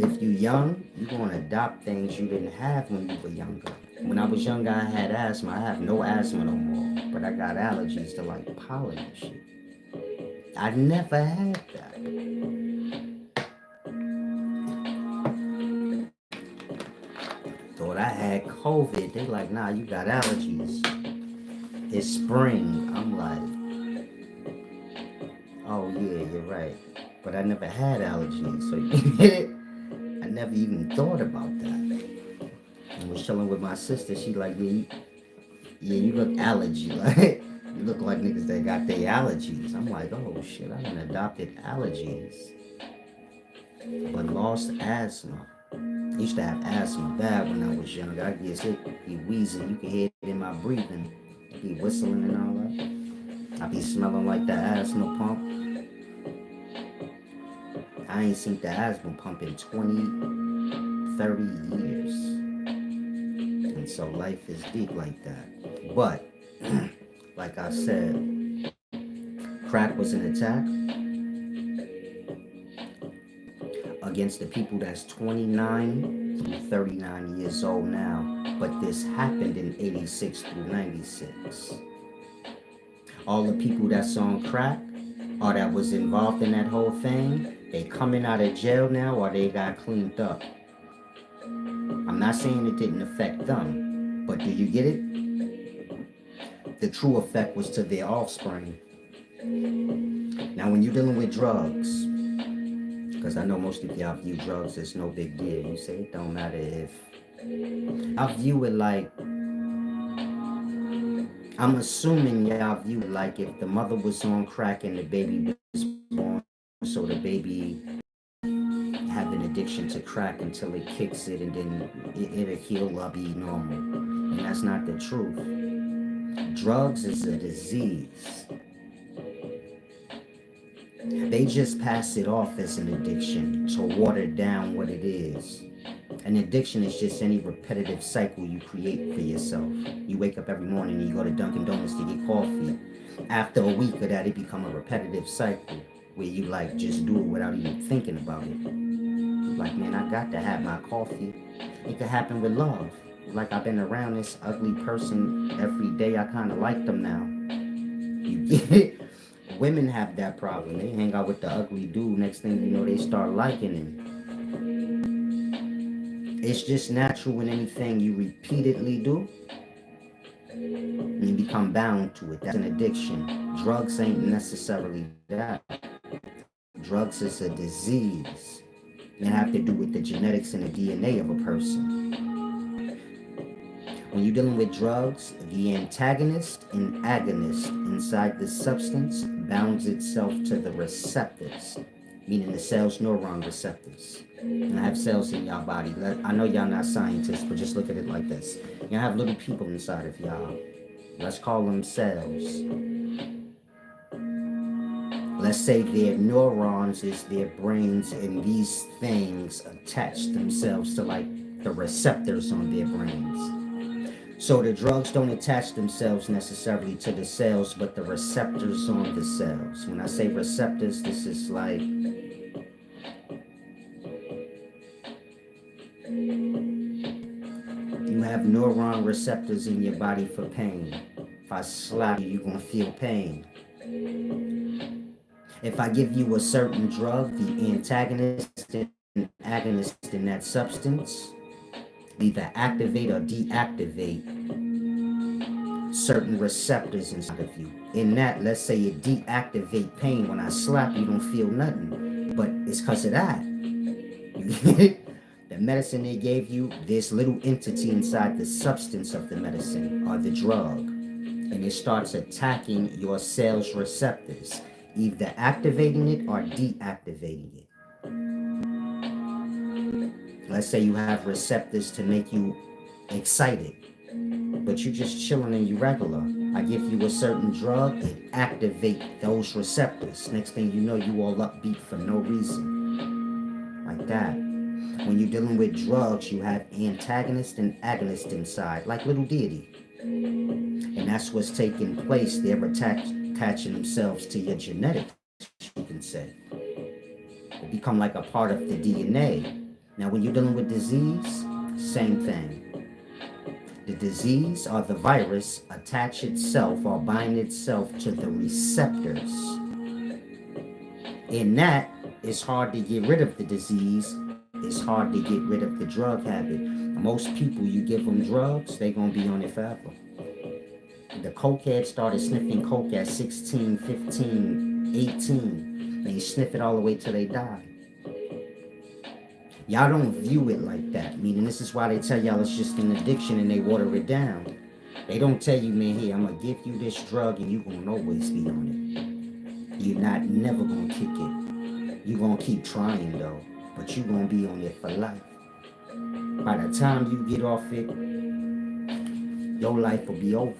If you young, you gonna adopt things you didn't have when you were younger. When I was younger, I had asthma. I have no asthma no more, but I got allergies to like pollen and shit. I never had that. Thought I had COVID. They like, nah, you got allergies. It's spring. I'm like, oh yeah, you're right. But I never had allergies, so you get it? I never even thought about that. I was chilling with my sister. She like, yeah, you look allergy. Like, you look like niggas that got their allergies. I'm like, oh shit, I done adopted allergies. But lost asthma. I used to have asthma bad when I was younger. I guess it be wheezing. You can hear it in my breathing. I be whistling and all that. I be smelling like the asthma pump. I ain't seen the asthma pump in 20, 30 years. And so life is deep like that. But, like I said, crack was an attack against the people that's 29 through 39 years old now. But this happened in 86 through 96. All the people that's on crack or that was involved in that whole thing, they coming out of jail now or they got cleaned up. I'm not saying it didn't affect them, but do you get it? The true effect was to their offspring. Now when you're dealing with drugs, because I know most of y'all view drugs as no big deal. You say it don't matter if... I view it like... I'm assuming y'all view it like if the mother was on crack and the baby was born, so the baby have an addiction to crack until it kicks it and then it'll heal up, be normal. And that's not the truth. Drugs is a disease. They just pass it off as an addiction to water down what it is. An addiction is just any repetitive cycle you create for yourself. You wake up every morning and you go to Dunkin' Donuts to get coffee. After a week of that, it become a repetitive cycle where you like just do it without even thinking about it. Like, man, I got to have my coffee. It could happen with love. Like, I've been around this ugly person every day. I kind of like them now. You get it? Women have that problem. They hang out with the ugly dude. Next thing you know, they start liking him. It's just natural in anything you repeatedly do, and you become bound to it. That's an addiction. Drugs ain't necessarily that. Drugs is a disease. It have to do with the genetics and the DNA of a person. When you're dealing with drugs, the antagonist and agonist inside the substance bounds itself to the receptors, meaning the cells neuron receptors. And I have cells in y'all body. I know y'all not scientists, but just look at it like this. Y'all have little people inside of y'all. Let's call them cells. Let's say their neurons is their brains, and these things attach themselves to like the receptors on their brains. So the drugs don't attach themselves necessarily to the cells, but the receptors on the cells. When I say receptors, this is like you have neuron receptors in your body for pain. If I slap you, you're gonna feel pain. If I give you a certain drug, the antagonist and agonist in that substance either activate or deactivate certain receptors inside of you. In that, let's say it deactivate pain. When I slap you, don't feel nothing. But it's because of that. The medicine they gave you, this little entity inside the substance of the medicine or the drug. And it starts attacking your cell's receptors, either activating it or deactivating it. Let's say you have receptors to make you excited, but you're just chilling and you regular. I give you a certain drug, it activates those receptors. Next thing you know, you all upbeat for no reason. Like that. When you're dealing with drugs, you have antagonist and agonist inside, like little deity. And that's what's taking place. They're attaching themselves to your genetics, you can say. They become like a part of the DNA. Now, when you're dealing with disease, same thing. The disease or the virus attach itself or bind itself to the receptors. In that, it's hard to get rid of the disease. It's hard to get rid of the drug habit. Most people, you give them drugs, they're going to be on it forever. The cokehead started sniffing coke at 16, 15, 18. They sniff it all the way till they die. Y'all don't view it like that. Meaning this is why they tell y'all it's just an addiction and they water it down. They don't tell you, man, hey, I'm going to give you this drug and you're going to always be on it. You're not never going to kick it. You're going to keep trying though. But you're going to be on it for life. By the time you get off it, your life will be over.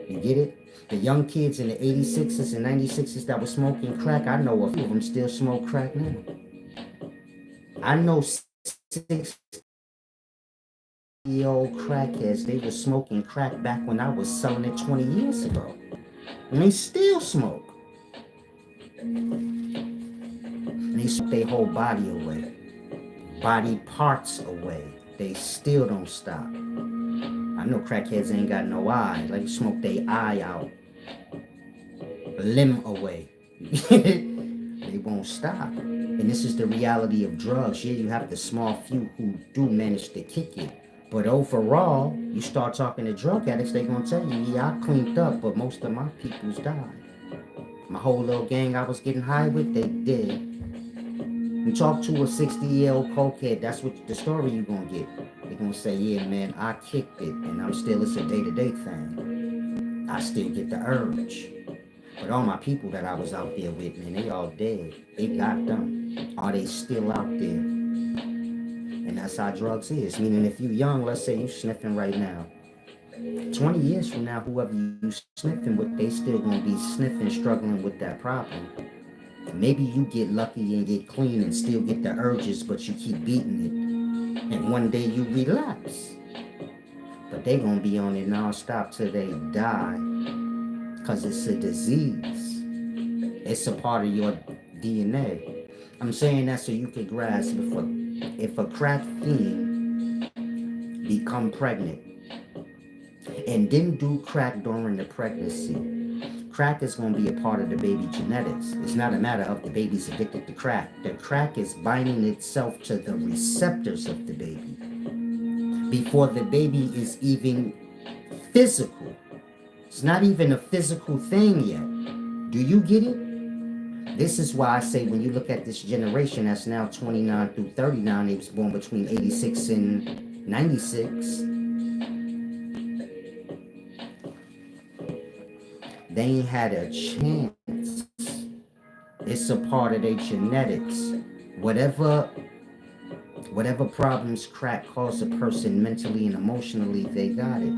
You get it? The young kids in the 86s and 96s that were smoking crack, I know a few of them still smoke crack now. I know 60-year-old crackheads, they were smoking crack back when I was selling it 20 years ago. And they still smoke. And they smoke their whole body away. Body parts away. They still don't stop. I know crackheads ain't got no eye. Like smoke their eye out. Limb away. They won't stop. And this is the reality of drugs. Yeah, you have the small few who do manage to kick it. But overall, you start talking to drug addicts, they gonna tell you, yeah, I cleaned up, but most of my peoples died. My whole little gang I was getting high with, they did. You talk to a 60-year-old cokehead, that's what the story you gonna get. They gonna say, yeah, man, I kicked it, and it's a day-to-day thing. I still get the urge. But all my people that I was out there with, man, they all dead. They got them. Are they still out there? And that's how drugs is. Meaning if you young, let's say you sniffing right now. 20 years from now, whoever you sniffing with, they still gonna be sniffing, struggling with that problem. Maybe you get lucky and get clean and still get the urges, but you keep beating it. And one day you relapse. But they gonna be on it non-stop till they die. Cause it's a disease. It's a part of your DNA. I'm saying that so you can grasp if a crack fiend become pregnant and didn't do crack during the pregnancy, crack is going to be a part of the baby genetics. It's not a matter of the baby's addicted to crack. The crack is binding itself to the receptors of the baby before the baby is even physical. It's not even a physical thing yet. Do you get it? This is why I say when you look at this generation that's now 29 through 39, they was born between 86 and 96. They ain't had a chance. It's a part of their genetics. Whatever problems crack cause a person mentally and emotionally, they got it.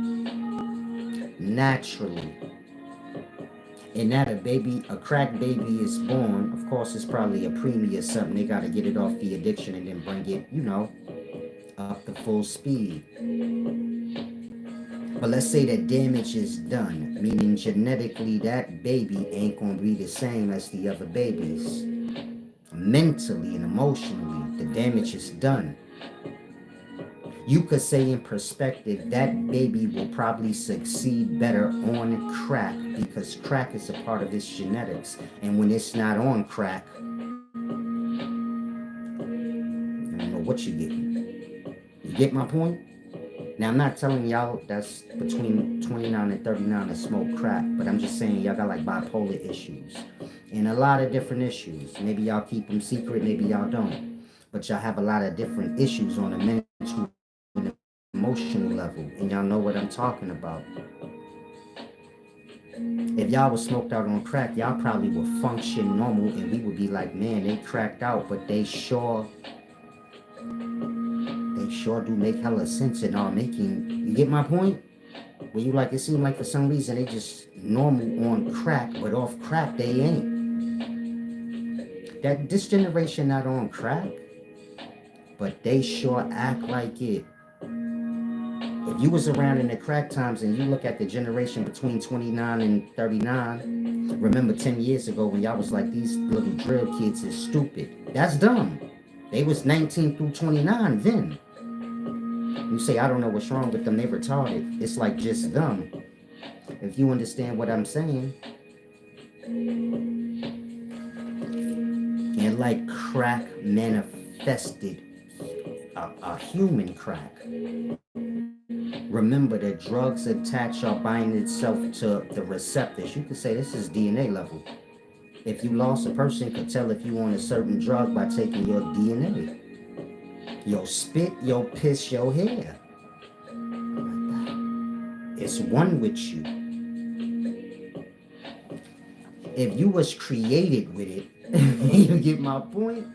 Naturally. And that a crack baby is born, of course it's probably a preemie or something. They gotta get it off the addiction and then bring it, up to full speed. But let's say that damage is done, meaning genetically that baby ain't gonna be the same as the other babies. Mentally and emotionally, the damage is done. You could say in perspective, that baby will probably succeed better on crack because crack is a part of its genetics. And when it's not on crack, I don't know what you're getting. You get my point? Now, I'm not telling y'all that's between 29 and 39 to smoke crack, but I'm just saying y'all got like bipolar issues and a lot of different issues. Maybe y'all keep them secret, maybe y'all don't. But y'all have a lot of different issues on a mental and emotional level, and y'all know what I'm talking about. If y'all was smoked out on crack, y'all probably would function normal, and we would be like, man, they cracked out, but they sure do make hella sense and are making. You get my point? Where you like, it seemed like for some reason they just normal on crack, but off crack they ain't. That this generation not on crack, but they sure act like it. If you was around in the crack times and you look at the generation between 29 and 39, remember 10 years ago when y'all was like, these little drill kids is stupid. That's dumb. They was 19 through 29 then. You say, I don't know what's wrong with them, they retarded. It's like just dumb. If you understand what I'm saying. And like crack manifested a human crack. Remember that drugs attach or bind itself to the receptors. You could say this is DNA level. If you lost, a person could tell if you on a certain drug by taking your DNA. Your spit, your piss, your hair. It's one with you. If you was created with it, you get my point?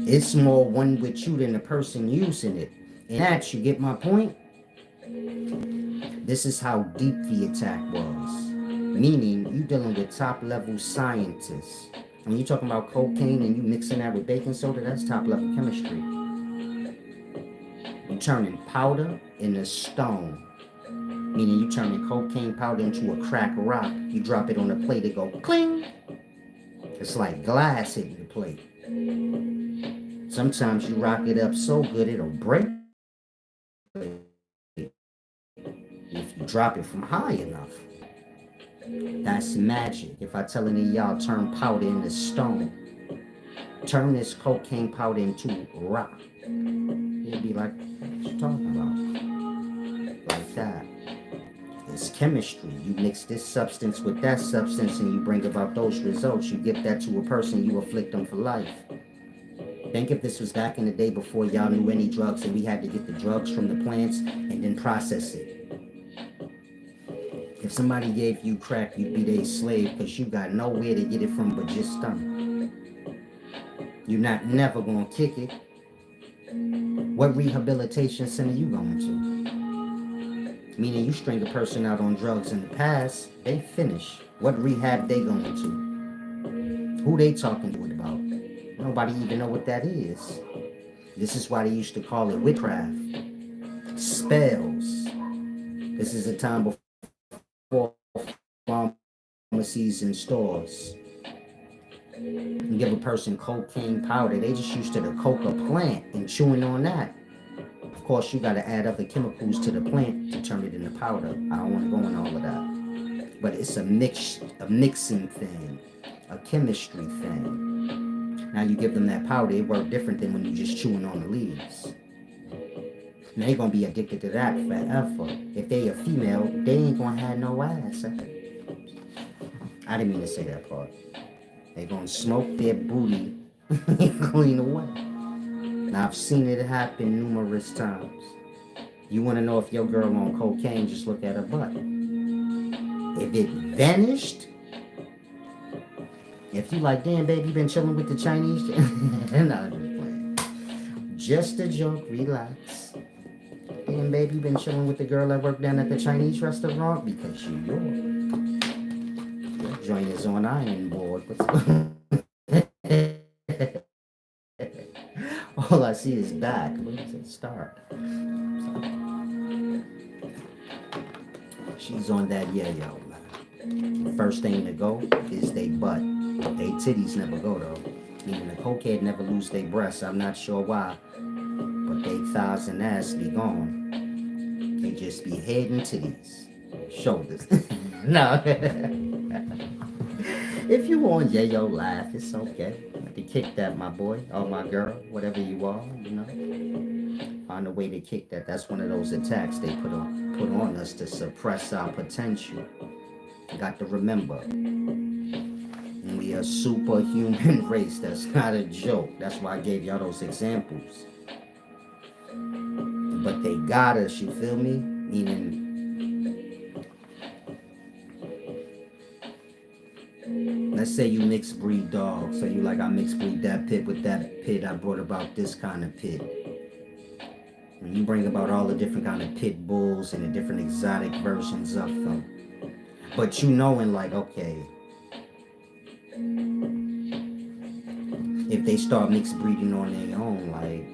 It's more one with you than the person using it. And that, you get my point? This is how deep the attack was. Meaning, you dealing with top level scientists. When you talking about cocaine and you mixing that with baking soda, that's top level chemistry. You turning powder into stone. Meaning you turning cocaine powder into a crack rock. You drop it on a plate, it go cling. It's like glass hitting the plate. Sometimes you rock it up so good it'll break if you drop it from high enough. That's magic. If I tell any of y'all turn powder into stone, turn this cocaine powder into rock, you'll be like, what you talking about? Like that. It's chemistry. You mix this substance with that substance and you bring about those results. You give that to a person, you afflict them for life. Think if this was back in the day before y'all knew any drugs and we had to get the drugs from the plants and then process it. If somebody gave you crack, you'd be their slave because you got nowhere to get it from but just them. You're not never gonna kick it. What rehabilitation center you going to? Meaning you string a person out on drugs in the past, they finish. What rehab they going to? Who they talking to it about? Nobody even know what that is. This is why they used to call it witchcraft, spells. This is a time before pharmacies and stores. You give a person cocaine powder, they just used to the coca plant and chewing on that. Of course, you got to add other chemicals to the plant to turn it into powder. I don't want to go into all of that. But it's a mixing thing, a chemistry thing. Now you give them that powder, it works different than when you just chewing on the leaves. And they gonna be addicted to that forever. If they a female, they ain't gonna have no ass. I didn't mean to say that part. They gonna smoke their booty and clean away. Now I've seen it happen numerous times. You wanna know if your girl on cocaine, just look at her butt. If it vanished, if you like, damn baby, you been chilling with the Chinese, no, I'm just playing. Just a joke, relax. Damn baby, you been chilling with the girl that worked down at the Chinese restaurant because you know. Your joint is on iron board. All I see is back. Where does it start? She's on that yayo. First thing to go is they butt. They titties never go though. Even the cokehead never lose their breasts. I'm not sure why, but they thighs and ass be gone. They just be head and titties, shoulders. No. If you want yayo laugh, it's okay. To kick that, my boy or my girl, whatever you are, you know. Find a way to kick that. That's one of those attacks they put on us to suppress our potential. You got to remember, we are a superhuman race. That's not a joke. That's why I gave y'all those examples. But they got us, you feel me? Meaning, let's say you mixed breed dogs. So you like, I mixed breed that pit with that pit. I brought about this kind of pit. And you bring about all the different kind of pit bulls and the different exotic versions of them. But you knowing like, okay, if they start mixed breeding on their own, like,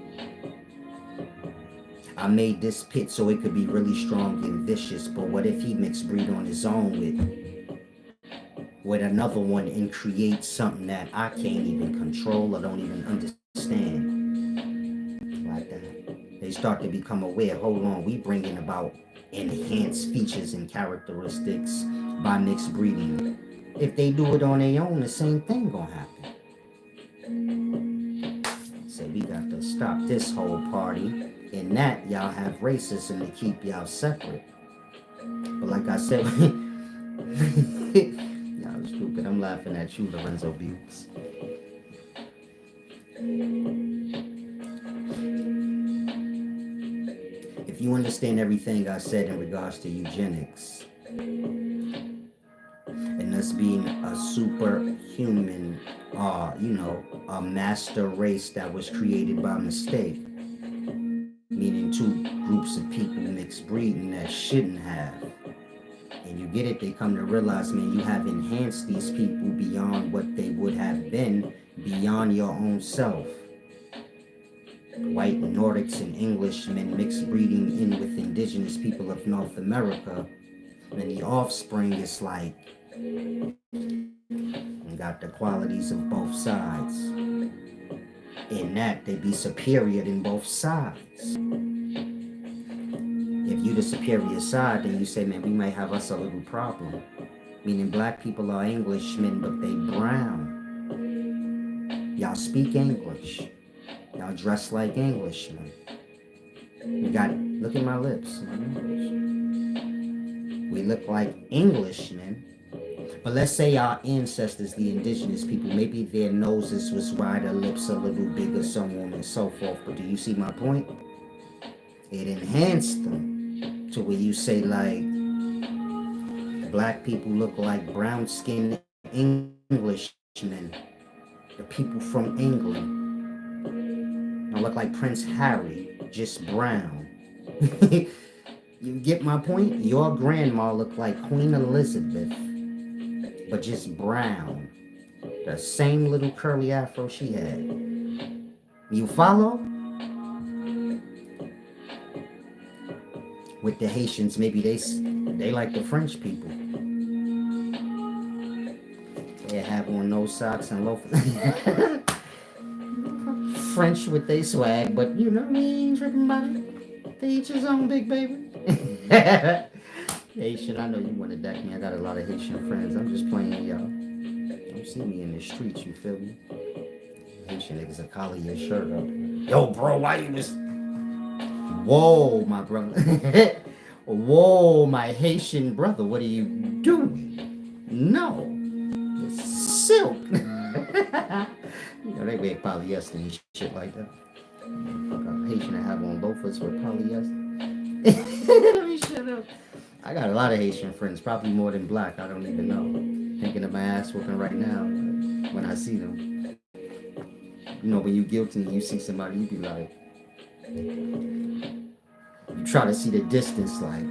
I made this pit so it could be really strong and vicious, but what if he mixed breed on his own with another one and create something that I can't even control or don't even understand? Like that. They start to become aware, hold on, we bringing about enhanced features and characteristics by mixed breeding. If they do it on their own, the same thing gonna happen. Say we got to stop this whole party. In that, y'all have racism to keep y'all separate. But like I said, y'all stupid. I'm laughing at you, Lorenzo Bukes. If you understand everything I said in regards to eugenics, and us being a superhuman, a master race that was created by mistake, meaning two groups of people mixed breeding that shouldn't have. And you get it, they come to realize, man, you have enhanced these people beyond what they would have been, beyond your own self. White Nordics and Englishmen mixed breeding in with indigenous people of North America, and the offspring is like, and got the qualities of both sides. In that, they be superior in both sides. If you the superior side, then you say, man, we might have us a little problem. Meaning black people are Englishmen, but they brown. Y'all speak English. Y'all dress like Englishmen. We got, look at my lips. We look like Englishmen. But let's say our ancestors, the indigenous people, maybe their noses was wider, lips a little bigger, so on and so forth. But do you see my point? It enhanced them to where you say like, black people look like brown-skinned Englishmen. The people from England. I look like Prince Harry, just brown. You get my point? Your grandma looked like Queen Elizabeth, but just brown. The same little curly afro she had. You follow? With the Haitians, maybe they like the French people. They have on no socks and loafers. French with they swag, but you know we ain't tripping about it. They each his own, big baby. Haitian, I know you want to deck me. I got a lot of Haitian friends. I'm just playing, y'all. Don't see me in the streets, you feel me? Haitian niggas will collar your shirt up. Yo, bro, why you just... Whoa, my brother. Whoa, my Haitian brother, what are you doing? No, it's silk. You know, they wear polyester and shit like that. Haitian to have on loafers with polyester. Let me shut up. I got a lot of Haitian friends, probably more than black. I don't even know. Thinking of my ass whooping right now when I see them. You know, when you guilty and you see somebody, you be like, you try to see the distance, like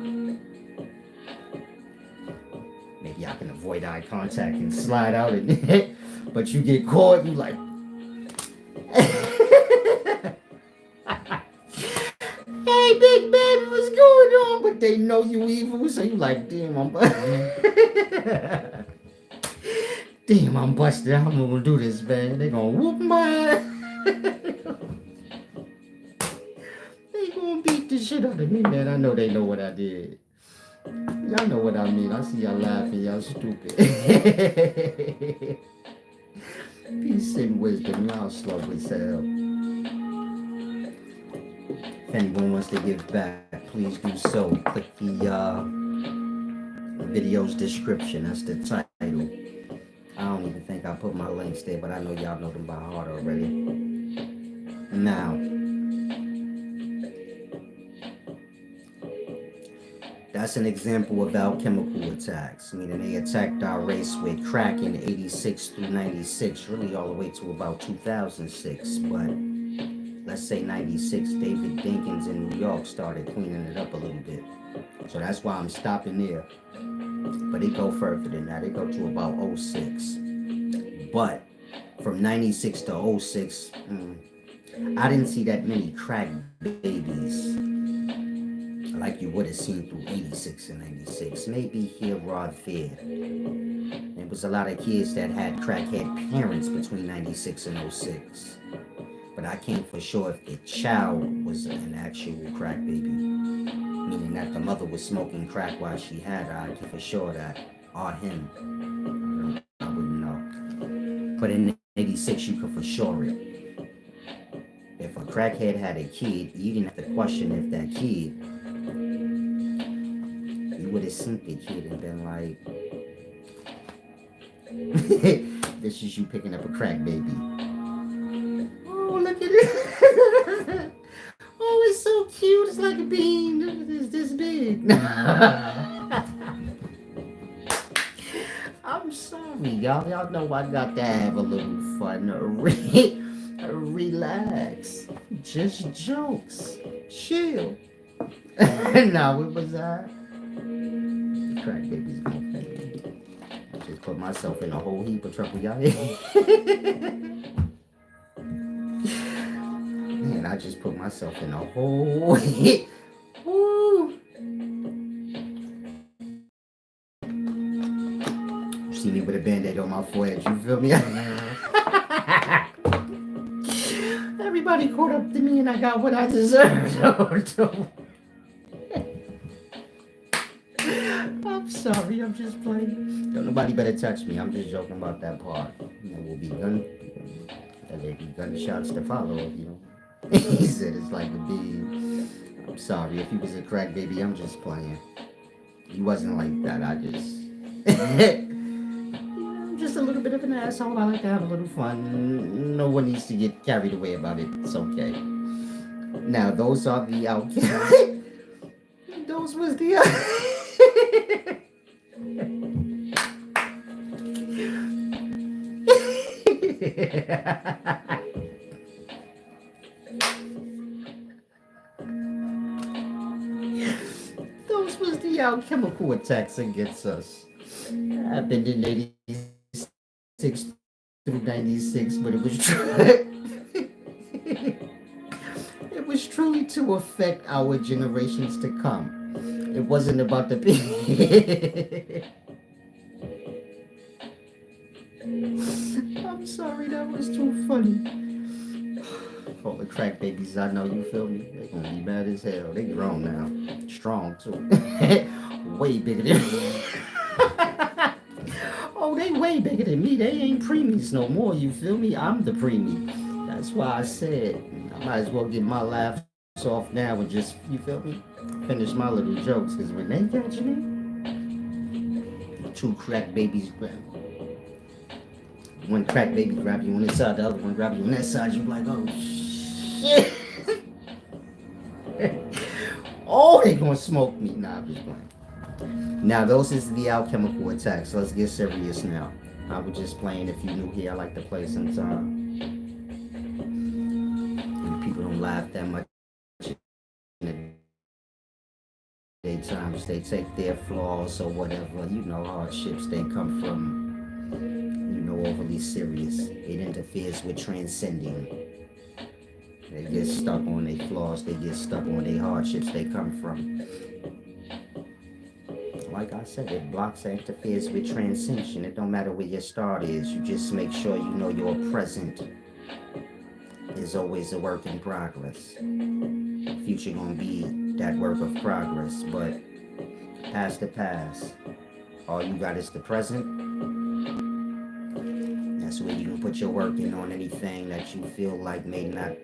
maybe I can avoid eye contact and slide out, and but you get caught, you like, hey, big baby, what's going on? But they know you evil, so you like, damn, damn, I'm busted. I'm gonna do this, man. They gonna whoop my ass. They gonna beat the shit out of me, man. I know they know what I did. Y'all know what I mean. I see y'all laughing. Y'all stupid. Peace and wisdom. Y'all slow as hell. If anyone wants to give back, please do so. Click the video's description. That's the title. I don't even think I put my links there, but I know y'all know them by heart already. Now, that's an example of alchemical attacks, meaning they attacked our race with crack in 86 through 96, really all the way to about 2006. But let's say 96, David Dinkins in New York started cleaning it up a little bit. So that's why I'm stopping there. But it go further than that. It go to about 06. But from 96 to 06, I didn't see that many crack babies like you would have seen through 86 and 96. Maybe here or there. There was a lot of kids that had crackhead parents between 96 and 06. But I can't for sure if the child was an actual crack baby. Meaning that the mother was smoking crack while she had her. I can for sure that. Or him. I wouldn't know. But in 86 you could for sure it. If a crackhead had a kid, you didn't have to question if that kid, you would have seen the kid and been like, this is you picking up a crack baby. Oh, look at it. Oh, it's so cute. It's like a bean. It's this big. I'm sorry, y'all. Y'all know I got to have a little fun. Relax. Just jokes. Chill. Now, what was that? Crack baby's gonna fade. I just put myself in a whole heap of trouble, y'all. Man, I just put myself in a whole heap. Woo. See me with a band-aid on my forehead, you feel me? Everybody caught up to me and I got what I deserved. I'm sorry, I'm just playing. Don't nobody better touch me. I'm just joking about that part. There will be gunshots to follow, you know. He said it's like a bee. I'm sorry, if he was a crack baby, I'm just playing. He wasn't like that. I just I'm just a little bit of an asshole. I like to have a little fun. No one needs to get carried away about it. It's okay. Now those are the outcomes. Those was the those was the alchemical attacks against us. Happened in 86 through 96, but it was it was truly to affect our generations to come. It wasn't about the I'm sorry, that was too funny. All the crack babies I know, you feel me? They gonna be mad as hell. They grown now. Strong too. Way bigger than Oh, they way bigger than me. They ain't preemies no more, you feel me? I'm the preemie. That's why I said I might as well get my laughs off now and just, you feel me? Finish my little jokes, because when they catch me, two crack babies grab one crack baby grab you on this side, the other one grab you on that side, you like, oh shit. Oh, they gonna smoke me. Nah, I'm just playing. Now, those is the alchemical attacks. Let's get serious now. I was just playing. If you new here, I like to play sometimes. And people don't laugh that much daytimes. They take their flaws or whatever, hardships they come from, overly serious. It interferes with transcending. They get stuck on their flaws. They get stuck on their hardships they come from. Like I said, it blocks and interferes with transcension. It don't matter where your start is. You just make sure you know your present is always a work in progress. Future gonna be that work of progress, but past the past. All you got is the present. That's where you can put your work in on anything that you feel like may not,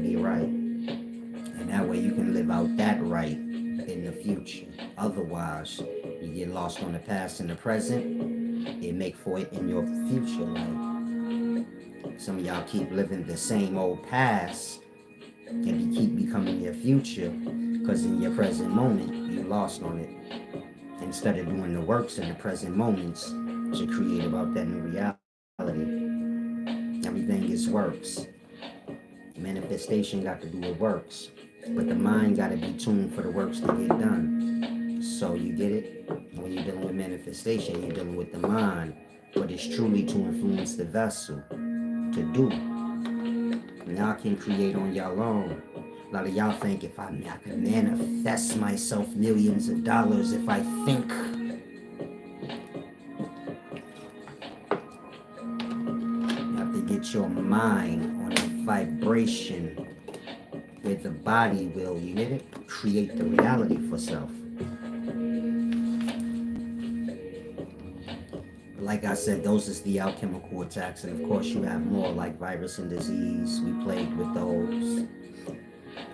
be right. And that way you can live out that right in the future. Otherwise, you get lost on the past and the present. It make for it in your future life. Some of y'all keep living the same old past and you keep becoming your future because in your present moment, you lost on it. Instead of doing the works in the present moments to create about that new reality. Everything is works. Manifestation got to do with works. But the mind got to be tuned for the works to get done. So you get it? When you're dealing with manifestation, you're dealing with the mind. But it's truly to influence the vessel to do. Y'all can create on y'all own. A lot of y'all think if I can manifest myself millions of dollars if I think. You have to get your mind on a vibration where the body will, you get it? Create the reality for self. Like I said, those is the alchemical attacks, and of course you have more like virus and disease. We plagued with those.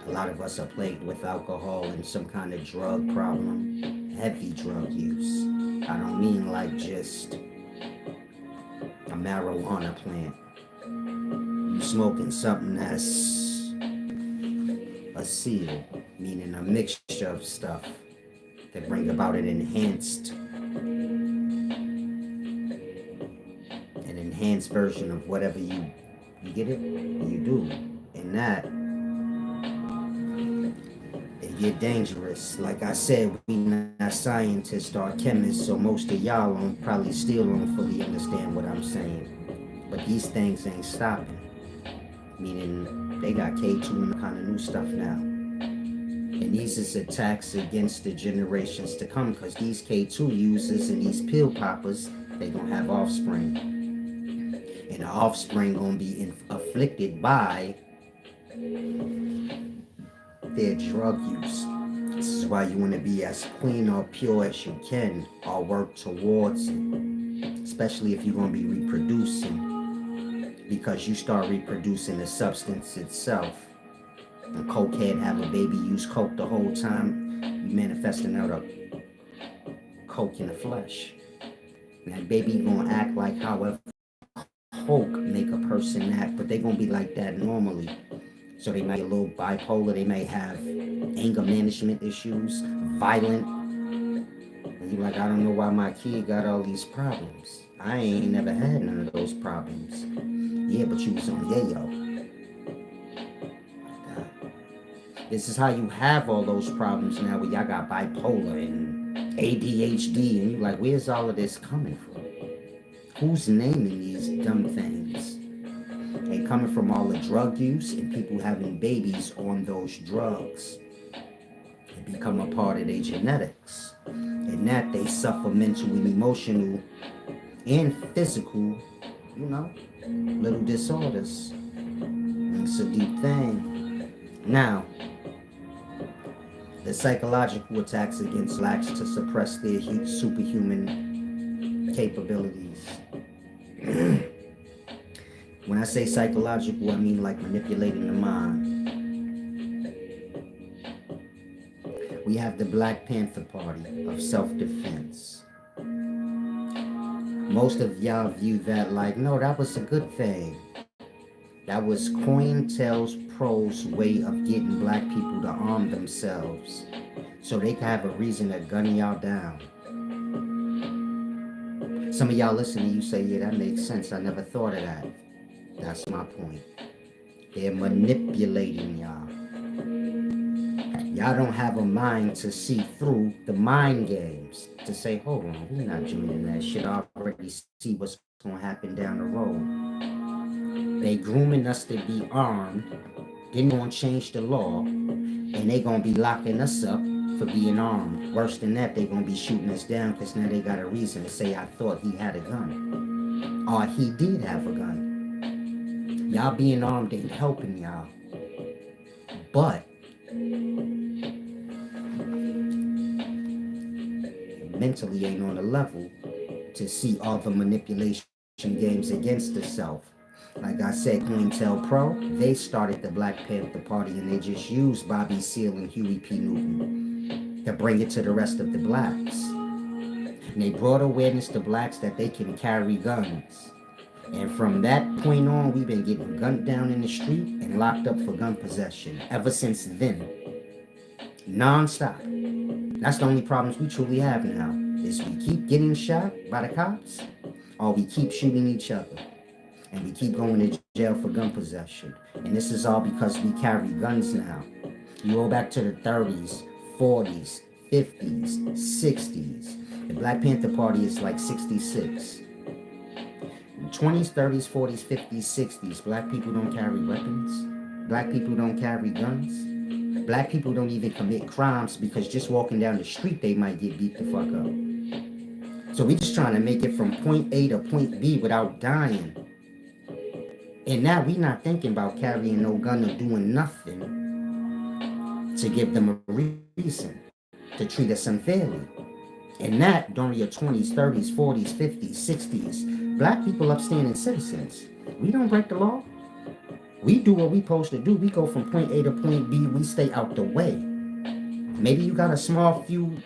A lot of us are plagued with alcohol and some kind of drug problem, heavy drug use. I don't mean like just a marijuana plant. You smoking something that's a seal, meaning a mixture of stuff that bring about an enhanced version of whatever you get it, you do. And that it get dangerous. Like I said, we not scientists or chemists, so most of y'all probably still don't fully understand what I'm saying. But these things ain't stopping. Meaning they got K2 and kind of new stuff now. And these is attacks against the generations to come, because these K2 users and these pill poppers, they gonna have offspring. And the offspring gonna be afflicted by their drug use. This is why you want to be as clean or pure as you can, or work towards it. Especially if you're gonna be reproducing, because you start reproducing the substance itself. A cokehead have a baby use coke the whole time, you manifesting out a coke in the flesh. And that baby gonna act like however coke make a person act, but they gonna be like that normally. So they might be a little bipolar, they may have anger management issues, violent. And you're like, I don't know why my kid got all these problems. I ain't never had none of those problems. Yeah, but you was on yayo. This is how you have all those problems now where y'all got bipolar and ADHD, and you're like, where's all of this coming from? Who's naming these dumb things? They coming from all the drug use and people having babies on those drugs. They become a part of their genetics. And that they suffer mental and emotional and physical, little disorders. It's a deep thing. Now, the psychological attacks against blacks to suppress their superhuman capabilities. When I say psychological, I mean like manipulating the mind. We have the Black Panther Party of self-defense. Most of y'all view that like, no, that was a good thing. That was COINTELPRO's way of getting black people to arm themselves so they can have a reason to gun y'all down. Some of y'all listening, you say, yeah, that makes sense. I never thought of that. That's my point. They're manipulating y'all. Y'all don't have a mind to see through the mind games. To say, hold on, we're not doing that shit. I already see what's going to happen down the road. They grooming us to be armed. Then going to change the law. And they going to be locking us up for being armed. Worse than that, they going to be shooting us down because now they got a reason to say, I thought he had a gun. Or he did have a gun. Y'all being armed ain't helping y'all. But mentally ain't on the level to see all the manipulation games against the self. Like I said, COINTELPRO, they started the Black Panther Party and they just used Bobby Seale and Huey P. Newton to bring it to the rest of the blacks. And they brought awareness to blacks that they can carry guns. And from that point on, we've been getting gunned down in the street and locked up for gun possession ever since then. Non-stop. That's the only problems we truly have now, is we keep getting shot by the cops, or we keep shooting each other. And we keep going to jail for gun possession. And this is all because we carry guns now. You go back to the 30s, 40s, 50s, 60s. The Black Panther Party is like 66. 20s, 30s, 40s, 50s, 60s. Black people don't carry weapons. Black people don't carry guns. Black people don't even commit crimes because just walking down the street, they might get beat the fuck up. So we just trying to make it from point A to point B without dying. And now we not thinking about carrying no gun or doing nothing to give them a reason to treat us unfairly. And that during your 20s, 30s, 40s, 50s, 60s. Black people upstanding citizens. We don't break the law. We do what we supposed to do. We go from point A to point B. We stay out the way. Maybe you got a small few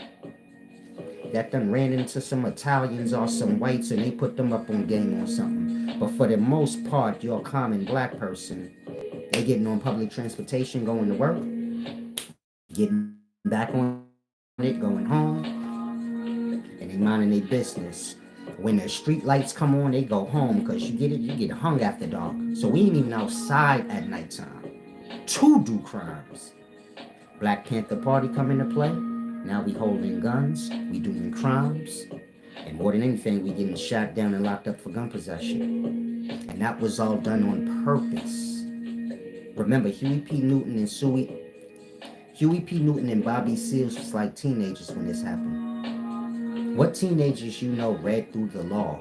that done ran into some Italians or some whites and they put them up on game or something. But for the most part, you're a common black person. They getting on public transportation, going to work, getting back on it, going home, and they minding their business. When the street lights come on, they go home because you get hung after dark. So we ain't even outside at nighttime to do crimes. Black Panther Party come into play. Now we holding guns, we doing crimes, and more than anything, we getting shot down and locked up for gun possession. And that was all done on purpose. Remember, Huey P. Newton and Bobby Seale was like teenagers when this happened. What teenagers you know read through the law?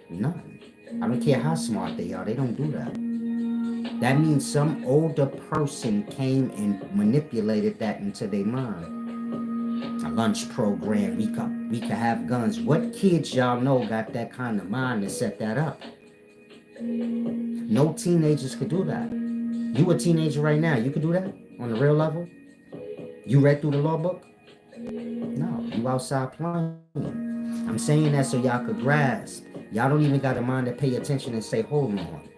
None. I don't care how smart they are, they don't do that. That means some older person came and manipulated that into their mind. A lunch program, we could have guns. What kids y'all know got that kind of mind to set that up? No teenagers could do that. You a teenager right now, you could do that on the real level? You read through the law book? No, you outside playing. I'm saying that so y'all could grasp. Y'all don't even got a mind to pay attention and say, hold on.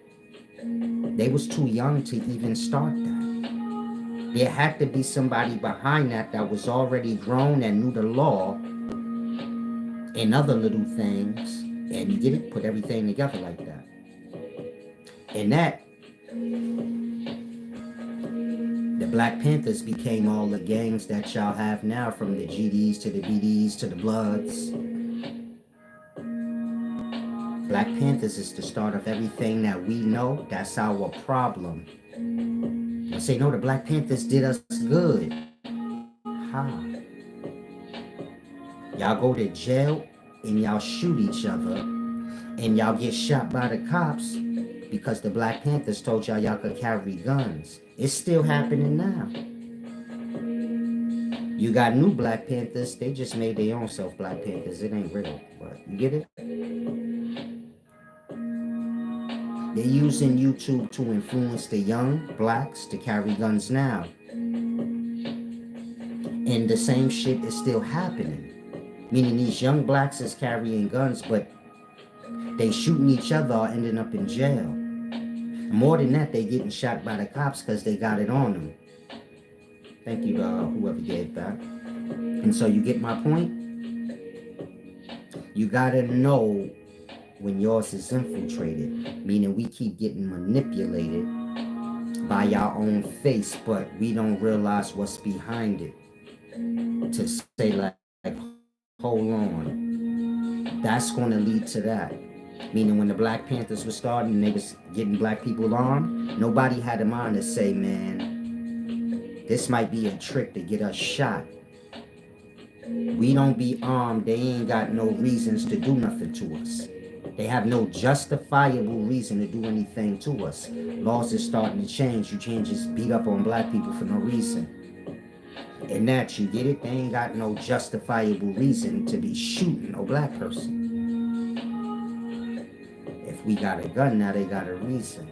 They was too young to even start that. There had to be somebody behind that was already grown and knew the law and other little things. And you get it? Put everything together like that. And that, the Black Panthers became all the gangs that y'all have now, from the GDs to the BDs to the Bloods. Black Panthers is the start of everything that we know. That's our problem. I say, no, the Black Panthers did us good. How? Y'all go to jail and y'all shoot each other and y'all get shot by the cops because the Black Panthers told y'all could carry guns. It's still happening now. You got new Black Panthers. They just made their own self Black Panthers. It ain't real, but you get it? They're using YouTube to influence the young blacks to carry guns now. And the same shit is still happening. Meaning these young blacks is carrying guns, but they shooting each other or ending up in jail. More than that, they getting shot by the cops because they got it on them. Thank you to whoever gave that. And so you get my point? You gotta know when yours is infiltrated, meaning we keep getting manipulated by our own face, but we don't realize what's behind it. To say like hold on, that's gonna lead to that. Meaning when the Black Panthers were starting and they was getting black people armed, nobody had a mind to say, man, this might be a trick to get us shot. We don't be armed, they ain't got no reasons to do nothing to us. They have no justifiable reason to do anything to us. Laws is starting to change. You can't just beat up on black people for no reason. And that, you get it? They ain't got no justifiable reason to be shooting no black person. If we got a gun now, they got a reason.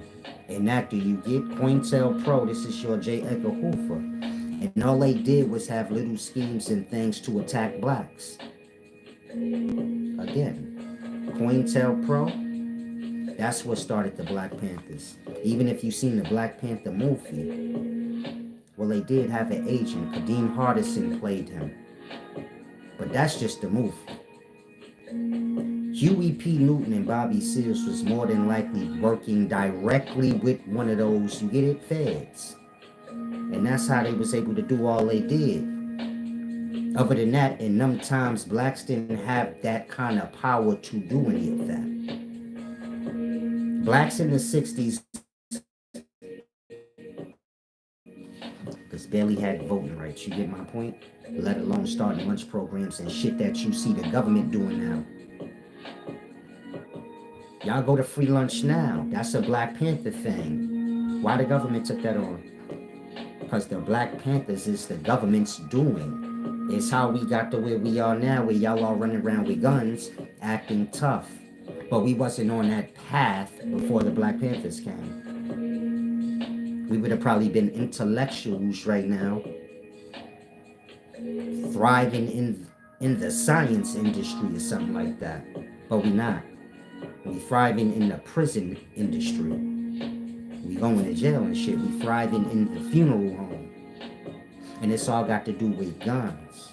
And that, do you get? COINTELPRO, this is your J. Edgar Hoover. And all they did was have little schemes and things to attack blacks. Again, COINTELPRO, that's what started the Black Panthers. Even if you've seen the Black Panther movie, well, they did have an agent. Kadeem Hardison played him. But that's just the movie. Huey P. Newton and Bobby Seals was more than likely working directly with one of those, you get it, feds. And that's how they was able to do all they did. Other than that, in them times, blacks didn't have that kind of power to do any of that. Blacks in the 60s just barely had voting rights, you get my point? Let alone starting lunch programs and shit that you see the government doing now. Y'all go to free lunch now. That's a Black Panther thing. Why the government took that on? Because the Black Panthers is the government's doing. It's how we got to where we are now, where y'all all running around with guns, acting tough. But we wasn't on that path before the Black Panthers came. We would have probably been intellectuals right now, thriving in the science industry or something like that. But we not. We thriving in the prison industry. We going to jail and shit. We thriving in the funeral home. And it's all got to do with guns.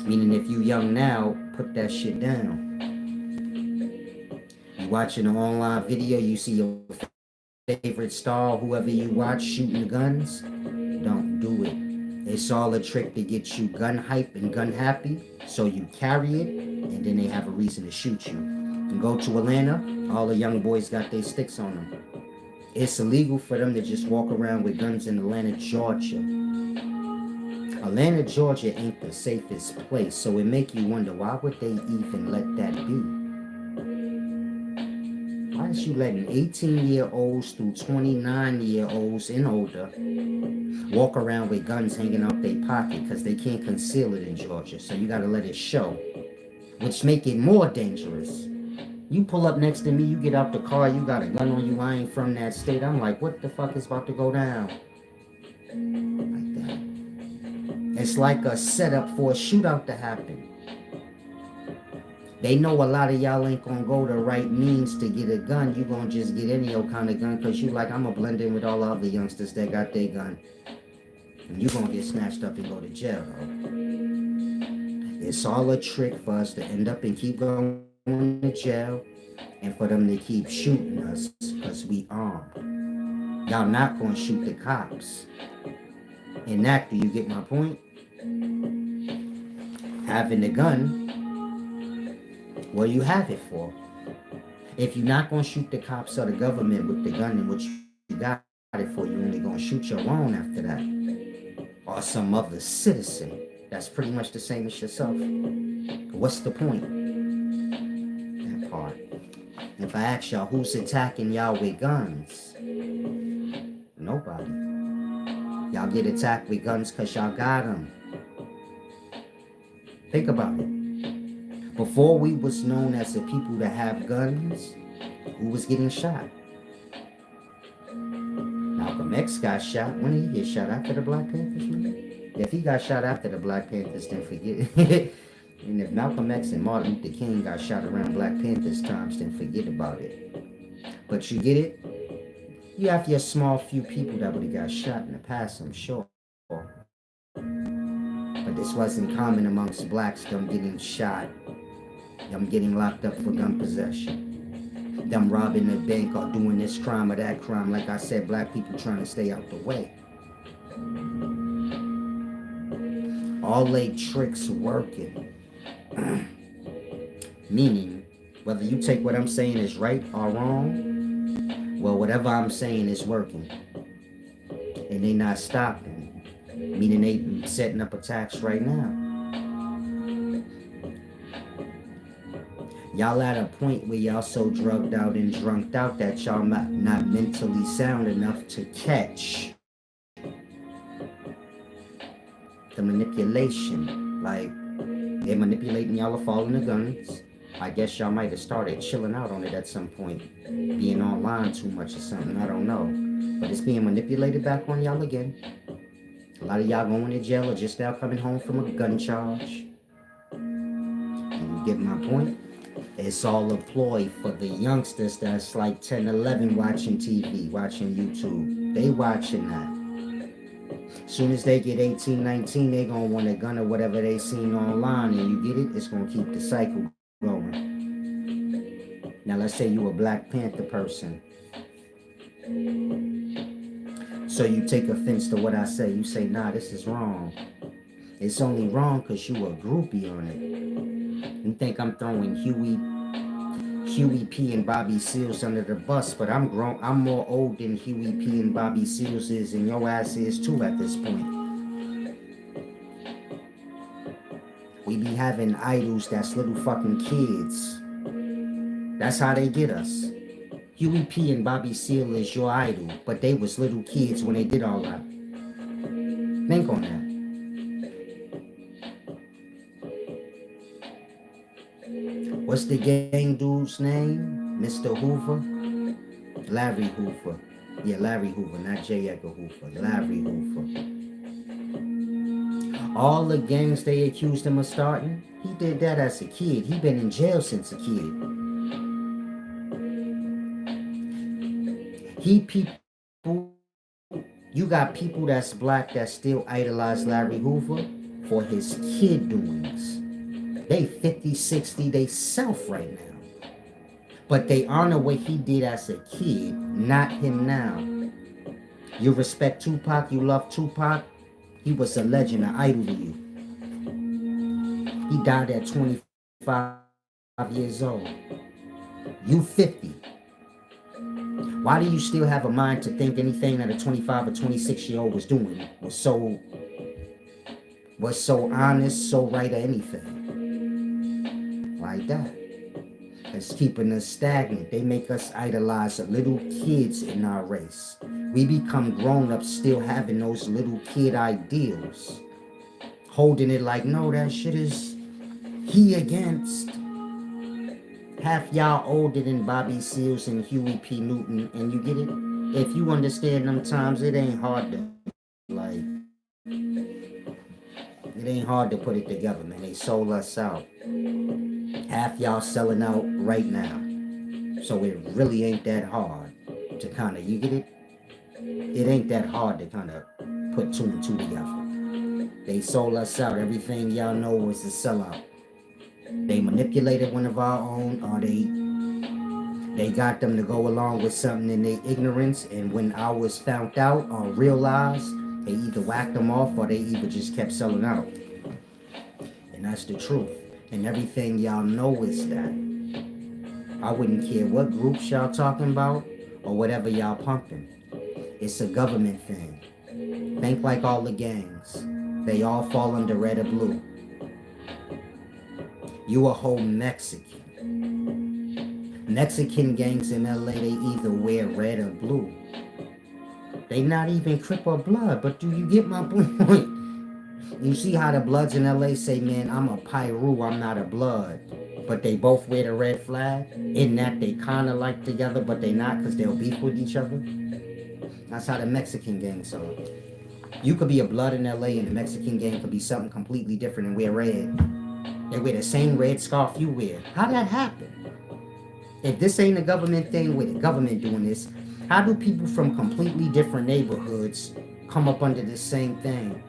Meaning if you young now, put that shit down. You watching an online video, you see your favorite star, whoever you watch, shooting guns. Don't do it. It's all a trick to get you gun hype and gun happy. So you carry it, and then they have a reason to shoot you. You go to Atlanta, all the young boys got their sticks on them. It's illegal for them to just walk around with guns in Atlanta, Georgia. Atlanta, Georgia ain't the safest place, so it make you wonder, why would they even let that be? Why is you letting 18-year-olds through 29-year-olds and older walk around with guns hanging out their pocket because they can't conceal it in Georgia, so you gotta let it show, which make it more dangerous. You pull up next to me, you get out the car, you got a gun on you, I ain't from that state. I'm like, what the fuck is about to go down? Like that. It's like a setup for a shootout to happen. They know a lot of y'all ain't gonna go the right means to get a gun. You gonna just get any old kind of gun because you like, I'm gonna blend in with all the other youngsters that got their gun. And you gonna get snatched up and go to jail, though. It's all a trick for us to end up and keep going to jail, and for them to keep shooting us because we armed. Y'all not gonna shoot the cops. And that, do you get my point? Having the gun, what do you have it for? If you're not gonna shoot the cops or the government with the gun and what you got it for, you only gonna shoot your own after that, or some other citizen that's pretty much the same as yourself. What's the point? That part. If I ask y'all who's attacking y'all with guns, nobody. Y'all get attacked with guns because y'all got them. Think about it. Before we was known as the people that have guns, who was getting shot? Malcolm X got shot. When did he get shot? After the Black Panthers, man? If he got shot after the Black Panthers, then forget it. And if Malcolm X and Martin Luther King got shot around Black Panthers times, then forget about it. But you get it? You have your small few people that would have got shot in the past, I'm sure. But this wasn't common amongst blacks, them getting shot, them getting locked up for gun possession, them robbing a bank or doing this crime or that crime. Like I said, black people trying to stay out the way. All they tricks working. Meaning, whether you take what I'm saying is right or wrong, well, whatever I'm saying is working. And they not stopping. Meaning they setting up attacks right now. Y'all at a point where y'all so drugged out and drunked out that y'all not mentally sound enough to catch the manipulation. Like, they're manipulating y'all to fall in the guns. I guess y'all might have started chilling out on it at some point. Being online too much or something, I don't know. But it's being manipulated back on y'all again. A lot of y'all going to jail or just now coming home from a gun charge. And you get my point? It's all a ploy for the youngsters that's like 10, 11 watching TV, watching YouTube. They watching that. Soon as they get 18, 19, they gonna want a gun or whatever they seen online, and you get it, it's gonna keep the cycle going. Now let's say you a Black Panther person. So you take offense to what I say. You say, nah, this is wrong. It's only wrong because you a groupie on it. You think I'm throwing Huey P and Bobby Seals under the bus, but I'm grown. I'm more old than Huey P and Bobby Seals is, and your ass is too at this point. We be having idols that's little fucking kids. That's how they get us. Huey P and Bobby Seal is your idol, but they was little kids when they did all that. Think on that. What's the gang dude's name? Mr. Hoover? Larry Hoover. Yeah, Larry Hoover, not J. Edgar Hoover. Larry Hoover. All the gangs they accused him of starting, he did that as a kid. He been in jail since a kid. You got people that's black that still idolize Larry Hoover for his kid doings. They 50, 60, they self right now. But they honor what he did as a kid, not him now. You respect Tupac, you love Tupac. He was a legend, an idol to you. He died at 25 years old. You 50. Why do you still have a mind to think anything that a 25 or 26-year-old was doing was so honest, so right, or anything? Like that. It's keeping us stagnant. They make us idolize little kids in our race. We become grown-ups still having those little kid ideals. Holding it like, no, that shit is he against. Half y'all older than Bobby Seals and Huey P. Newton, and you get it? If you understand them times, it ain't hard to, put it together, man. They sold us out. Half y'all selling out right now. So it really ain't that hard to kind of, you get it? It ain't that hard to kind of put two and two together. They sold us out. Everything y'all know was a sellout. They manipulated one of our own, or they got them to go along with something in their ignorance, and when ours found out or realized, they either whacked them off or they either just kept selling out. And that's the truth. And everything y'all know is that. I wouldn't care what groups y'all talking about or whatever y'all pumping. It's a government thing. Think like all the gangs. They all fall under red or blue. You a whole Mexican. Mexican gangs in LA, they either wear red or blue. They not even Crip or Blood, but do you get my point? You see how the Bloods in LA say, man, I'm a Pyru, I'm not a Blood. But they both wear the red flag? In that they kind of like together, but they not because they'll beef with each other? That's how the Mexican gangs are. You could be a Blood in LA and the Mexican gang could be something completely different and wear red. They wear the same red scarf you wear. How'd that happen? If this ain't a government thing with the government doing this, how do people from completely different neighborhoods come up under the same thing?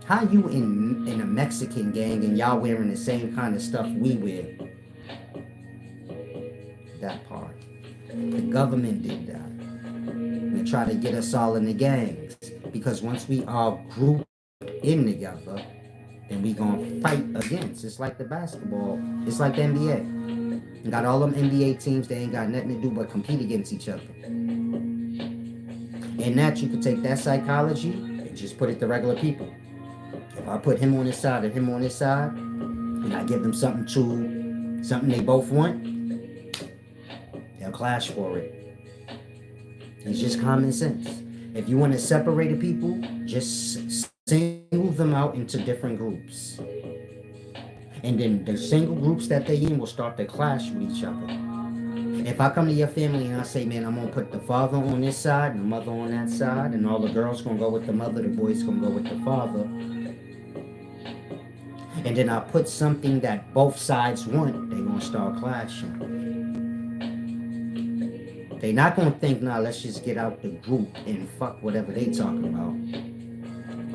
How you in a Mexican gang and y'all wearing the same kind of stuff we wear? That part. The government did that. They try to get us all in the gangs. Because once we all group in together, then we gonna fight against. It's like the basketball. It's like the NBA. You got all them NBA teams, they ain't got nothing to do but compete against each other. And that you could take that psychology and just put it to regular people. If I put him on his side and him on his side, and I give them something they both want, they'll clash for it. It's just common sense. If you want to separate the people, just single them out into different groups. And then the single groups that they in will start to clash with each other. If I come to your family and I say, man, I'm going to put the father on this side and the mother on that side, and all the girls going to go with the mother, the boys going to go with the father. And then I put something that both sides want, they're going to start clashing. They're not going to think, nah, let's just get out the group and fuck whatever they talking about.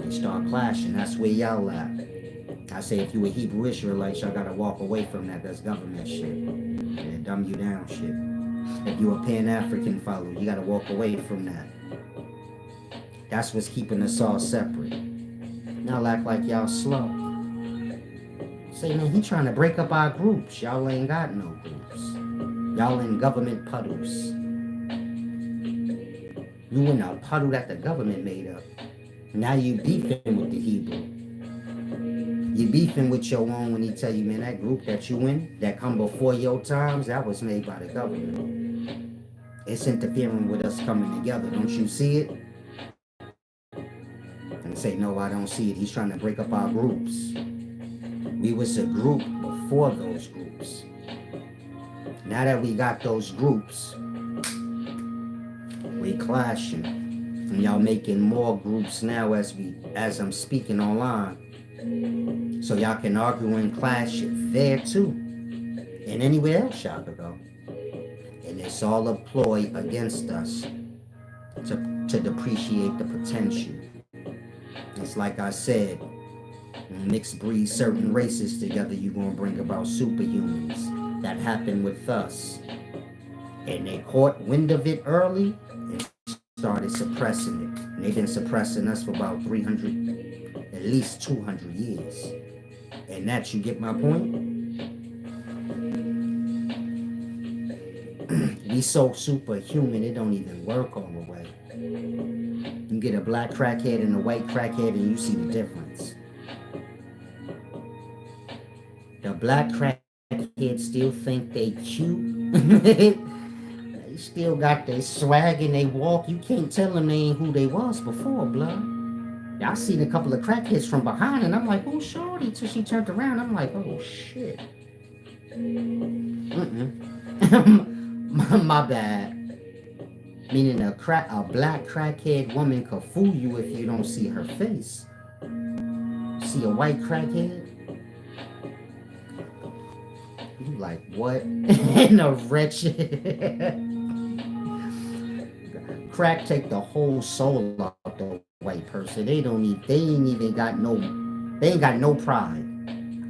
They start clashing. That's where y'all at. I say if you a Hebrew Israelite, y'all gotta walk away from that. That's government shit. Yeah, dumb you down shit. If you a Pan-African follower, you gotta walk away from that. That's what's keeping us all separate. Y'all act like y'all slow. Say, man, he trying to break up our groups. Y'all ain't got no groups. Y'all in government puddles. You in a puddle that the government made up. Now you beefing with the Hebrew. You beefing with your own when he tell you, man, that group that you in, that come before your times, that was made by the government. It's interfering with us coming together. Don't you see it? And say, no, I don't see it. He's trying to break up our groups. We was a group before those groups. Now that we got those groups, we clashing. And y'all making more groups now as I'm speaking online. So y'all can argue and clash there too. And anywhere else y'all could go. And it's all a ploy against us to depreciate the potential. It's like I said, mixed breed certain races together, you're going to bring about superhumans. That happened with us. And they caught wind of it early and started suppressing it. And they've been suppressing us for about 300, at least 200 years. And that, you get my point? We so superhuman, it don't even work all the way. You get a black crackhead and a white crackhead and you see the difference. The black crackheads still think they cute. They still got their swag and they walk. You can't tell them they ain't who they was before, blood. I seen a couple of crackheads from behind and I'm like, oh, shorty, till she turned around. I'm like, oh, shit. My bad. Meaning a black crackhead woman could fool you if you don't see her face. See a white crackhead? You like, what? And a wretched. Crack take the whole soul out the white person. They ain't got no pride.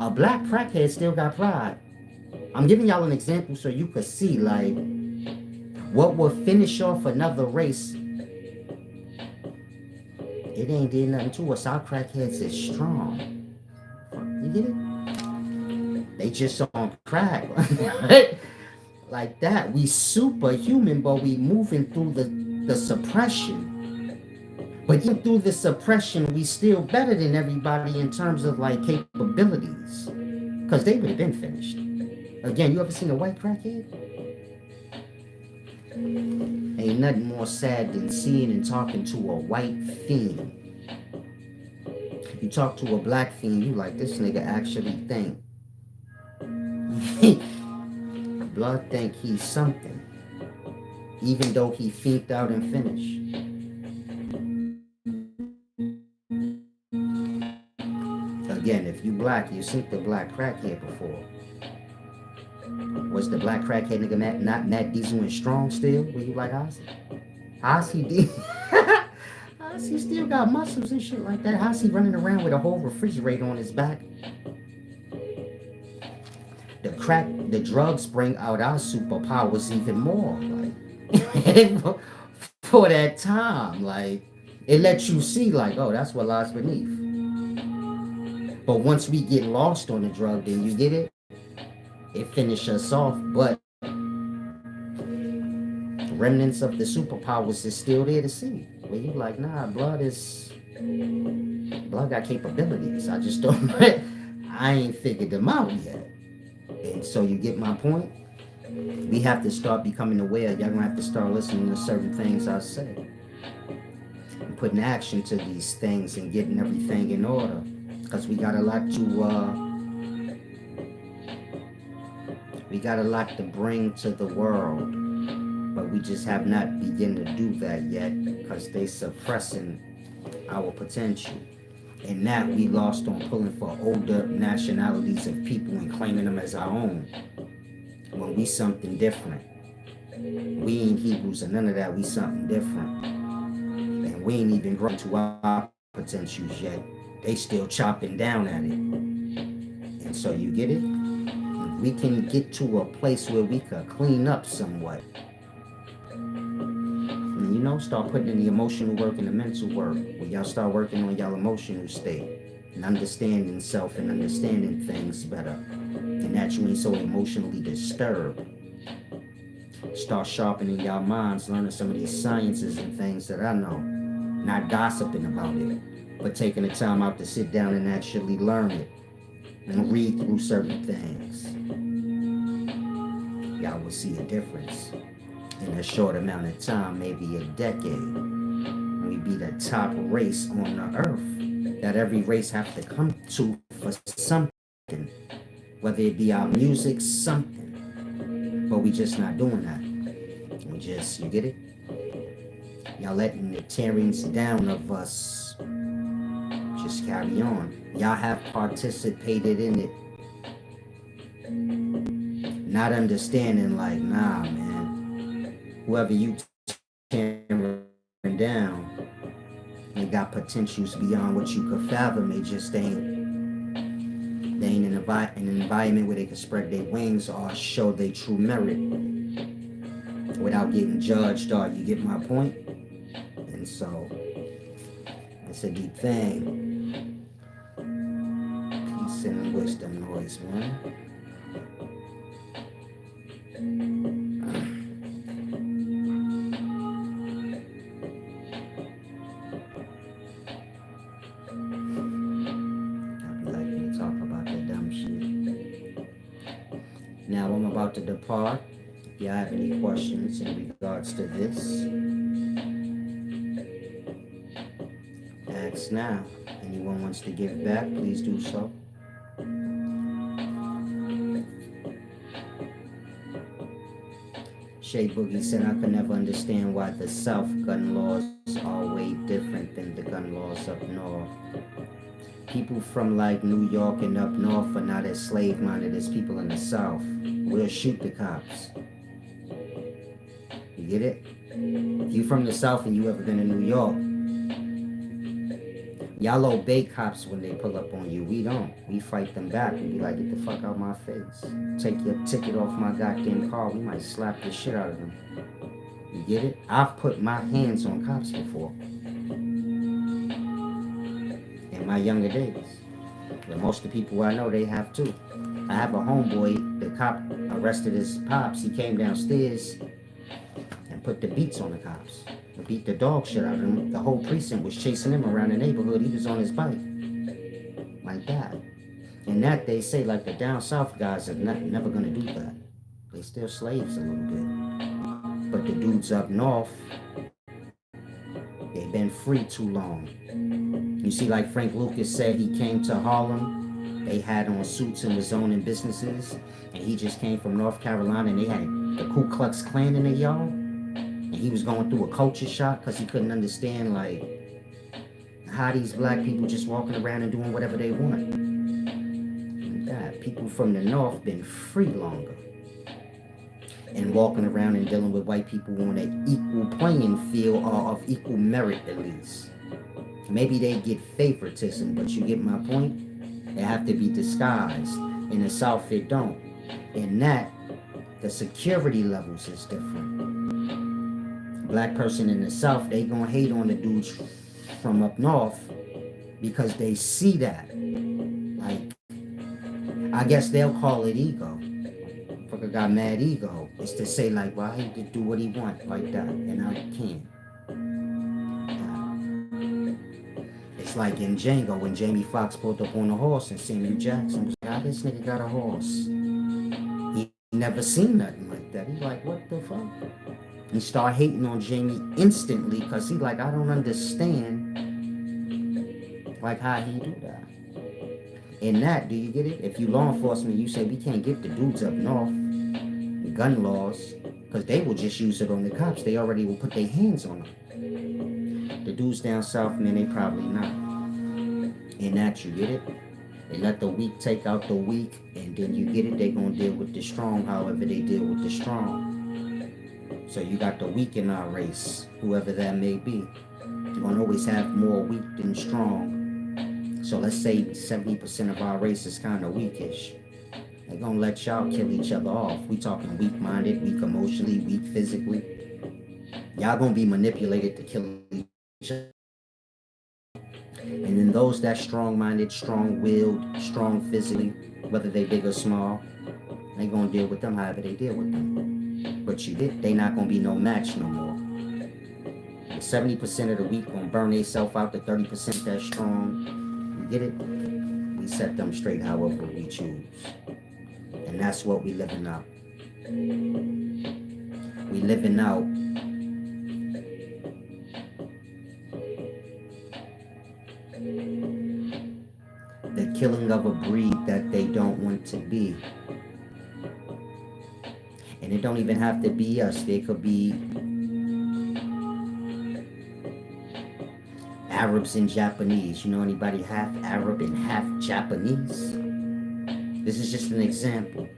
A black crackhead still got pride. I'm giving y'all an example so you could see, like, what will finish off another race. It ain't did nothing to us. Our crackheads is strong. You get it? They just on crack. like that. We superhuman, but we moving through the suppression. But even through the suppression, we still better than everybody in terms of like capabilities. Because they would have been finished. Again, you ever seen a white crackhead? Ain't nothing more sad than seeing and talking to a white fiend. You talk to a black fiend, you like, this nigga actually think. Blood think he's something. Even though he fiended out and finished. Again, if you black, you seen the black crackhead before. Was the black crackhead nigga not Matt Diesel and strong still? Were you like Ozzy? Ozzy did. Ozzy still got muscles and shit like that. How's he running around with a whole refrigerator on his back? The drugs bring out our superpowers even more. Like for that time, like it lets you see, like, oh, that's what lies beneath. But once we get lost on the drug, then you get it. It finish us off, but remnants of the superpowers is still there to see. Where you like, nah, blood got capabilities. I just don't. I ain't figured them out yet. And so you get my point. We have to start becoming aware. Y'all gonna have to start listening to certain things I say, and putting action to these things and getting everything in order. Because we got a lot to bring to the world, but we just have not begun to do that yet because they suppressing our potential. And that we lost on pulling for older nationalities of people and claiming them as our own. When we something different. We ain't Hebrews or none of that. We something different. And we ain't even grown to our potentials yet. They still chopping down at it. And so you get it? We can get to a place where we could clean up somewhat. And, start putting in the emotional work and the mental work. When y'all start working on y'all emotional state and understanding self and understanding things better. And that you ain't so emotionally disturbed. Start sharpening y'all minds, learning some of these sciences and things that I know. Not gossiping about it, but taking the time out to sit down and actually learn it. And read through certain things. Y'all will see a difference in a short amount of time, maybe a decade. We be the top race on the earth that every race have to come to for something, whether it be our music, something. But we just not doing that. We just, you get it? Y'all letting the tearings down of us just carry on. Y'all have participated in it. Not understanding, like, nah, man. Whoever you tearing down, they got potentials beyond what you could fathom. They just ain't. They ain't in an environment where they can spread their wings or show their true merit without getting judged. Or you get my point? And so it's a deep thing. Peace and wisdom noise, man. Now I'm about to depart. If you have any questions in regards to this, ask now. Anyone wants to give back, please do so. Shay Boogie said, I could never understand why the South gun laws are way different than the gun laws up north. People from like New York and up north are not as slave-minded as people in the South. We'll shoot the cops. You get it? If you from the South and you ever been to New York, y'all obey cops when they pull up on you. We don't. We fight them back. We be like, get the fuck out my face. Take your ticket off my goddamn car. We might slap the shit out of them. You get it? I've put my hands on cops before. In my younger days. But most of the people I know, they have too. I have a homeboy, the cop arrested his pops. He came downstairs and put the beats on the cops. And beat the dog shit out of him. The whole precinct was chasing him around the neighborhood. He was on his bike. Like that. And that they say, like, the down south guys are never gonna do that. They still slaves a little bit. But the dudes up north, they've been free too long. You see, like Frank Lucas said, he came to Harlem. They had on suits and was owning businesses. And he just came from North Carolina, and they had the Ku Klux Klan in their yard. And he was going through a culture shock because he couldn't understand, like, how these black people just walking around and doing whatever they want. And that people from the north been free longer. And walking around and dealing with white people on an equal playing field or of equal merit at least. Maybe they get favoritism, but you get my point? They have to be disguised. In the South, it don't. In that, the security levels is different. Black person in the South, they gonna hate on the dudes from up north because they see that. Like, I guess they'll call it ego. Fucker got mad ego. It's to say, like, well, he can do what he want like that, and I can't. It's like in Django when Jamie Foxx pulled up on a horse and Samuel Jackson was like, ah, this nigga got a horse. He never seen nothing like that. He's like, what the fuck? He start hating on Jamie instantly because he like, I don't understand like how he do that. In that, do you get it? If you law enforcement, you say we can't give the dudes up north the gun laws because they will just use it on the cops. They already will put their hands on them. The dudes down south, man, they probably not. In that, you get it? They let the weak take out the weak, and then you get it, they gonna deal with the strong however they deal with the strong. So you got the weak in our race, whoever that may be. You're gonna always have more weak than strong. So let's say 70% of our race is kind of weakish. They're gonna let y'all kill each other off. We talking weak-minded, weak emotionally, weak physically. Y'all gonna be manipulated to kill each other. And then those that strong-minded, strong-willed, strong physically, whether they big or small, they gonna deal with them however they deal with them. But you get, they not gonna be no match no more. The 70% of the weak gonna burn themselves out. The 30% that's strong. Get it? We set them straight however we choose. And that's what we living out. We living out the killing of a breed that they don't want to be. And it don't even have to be us. They could be Arabs and Japanese. You know anybody half Arab and half Japanese? This is just an example.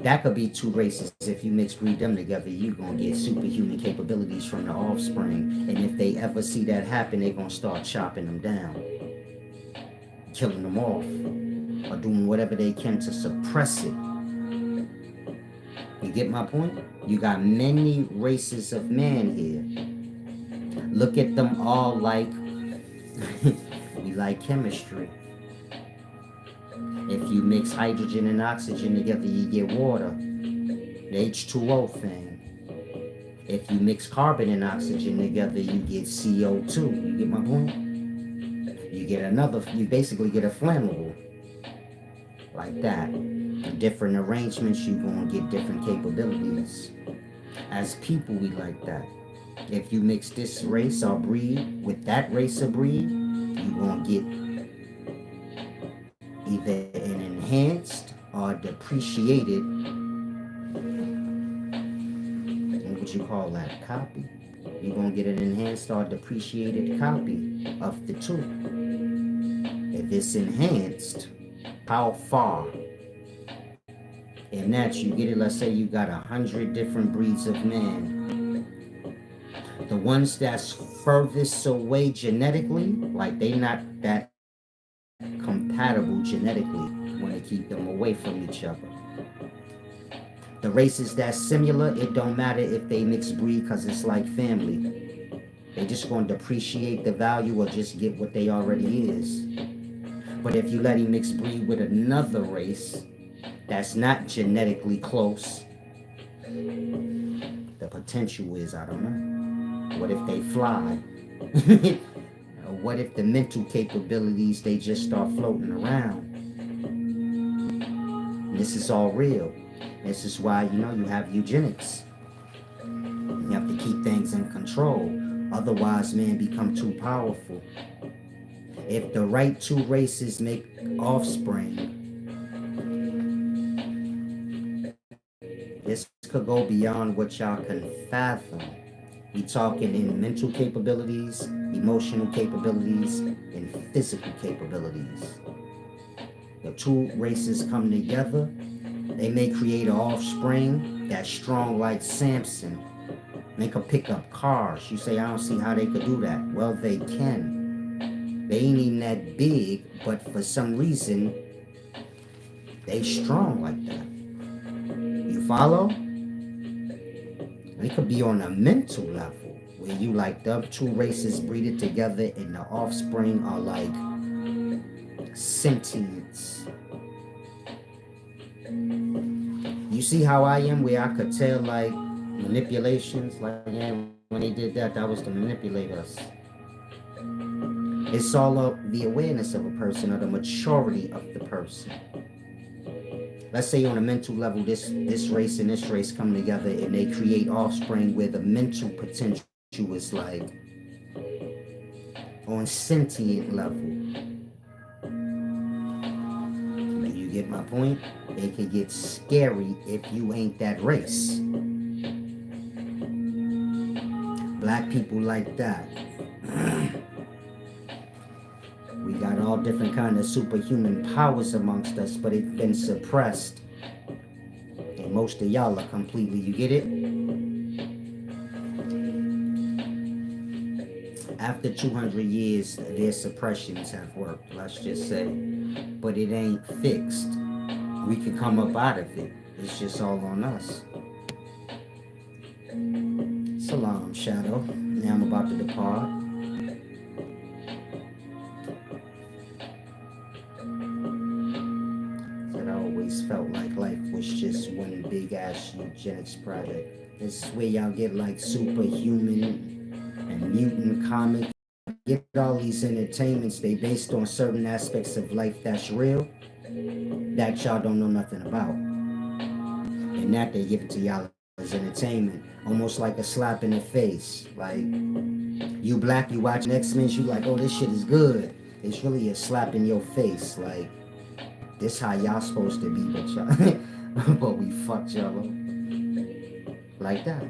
That could be two races. If you mix breed them together, you're going to get superhuman capabilities from the offspring. And if they ever see that happen, they're going to start chopping them down, killing them off, or doing whatever they can to suppress it. You get my point? You got many races of man here. Look at them all like we like chemistry. If you mix hydrogen and oxygen together, you get water. The H2O thing. If you mix carbon and oxygen together, you get CO2. You get my point? You get another, you basically get a flammable. Like that. In different arrangements, you're going to get different capabilities. As people, we like that. If you mix this race or breed with that race or breed, you're going to get either an enhanced or depreciated, what would you call that, copy? You're going to get an enhanced or depreciated copy of the two. If it's enhanced, how far? And that you get it, let's say you got 100 different breeds of man. The ones that's furthest away genetically, like they not that compatible genetically, want to keep them away from each other. The races that's similar, it don't matter if they mix breed because it's like family. They just going to depreciate the value or just get what they already is. But if you let him mix breed with another race, that's not genetically close. The potential is, I don't know. What if they fly? What if the mental capabilities, they just start floating around? And this is all real. This is why, you have eugenics. You have to keep things in control. Otherwise, man, become too powerful. If the right two races make offspring, this could go beyond what y'all can fathom. We talking in mental capabilities, emotional capabilities, and physical capabilities. The two races come together, they may create an offspring that's strong like Samson. They could pick up cars. You say, I don't see how they could do that. Well, they can. They ain't even that big, but for some reason, they strong like that. You follow? It could be on a mental level where you like the two races breeded together and the offspring are like sentience. You see how I am where I could tell like manipulations, like when they did that, that was to manipulate us. It's all of the awareness of a person or the maturity of the person. Let's say on a mental level, this race and this race come together and they create offspring where the mental potential is like on sentient level. You get my point? It can get scary if you ain't that race. Black people like that. We got all different kind of superhuman powers amongst us, but it's been suppressed. And most of y'all are completely, you get it? After 200 years, their suppressions have worked, let's just say. But it ain't fixed. We can come up out of it. It's just all on us. Salam, Shadow. Now I'm about to depart. Said I always felt like life was just one big ass eugenics project. This is where y'all get like superhuman and mutant comic. Get all these entertainments, they based on certain aspects of life that's real, that y'all don't know nothing about. And that they give it to y'all as entertainment. Almost like a slap in the face. Like, you black, you watch X-Men, you like, oh, this shit is good. It's really a slap in your face. Like, this how y'all supposed to be, but y'all, but we fucked y'all up. Like that.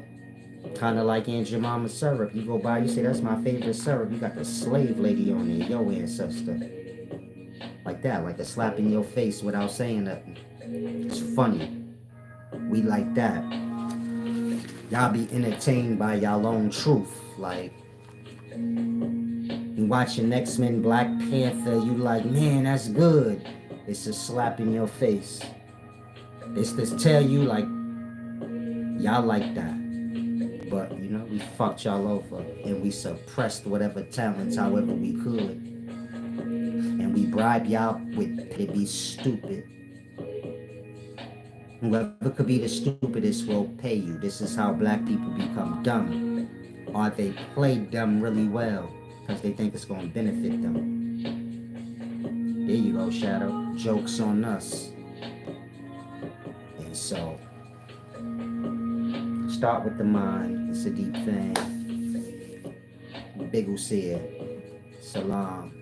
Kind of like Aunt Jemima syrup. You go by, you say, that's my favorite syrup. You got the slave lady on there, your ancestor. Like that, like a slap in your face without saying nothing. It's funny. We like that. Y'all be entertained by y'all own truth. Like, you watching X-Men, Black Panther, you like, man, that's good. It's a slap in your face. It's to tell you, like, y'all like that. But, we fucked y'all over. And we suppressed whatever talents however we could. And we bribe y'all with to be stupid. Whoever could be the stupidest will pay you. This is how black people become dumb. Or they play dumb really well because they think it's going to benefit them. There you go, Shadow. Joke's on us. And so, start with the mind. It's a deep thing. Big Usia. Salam.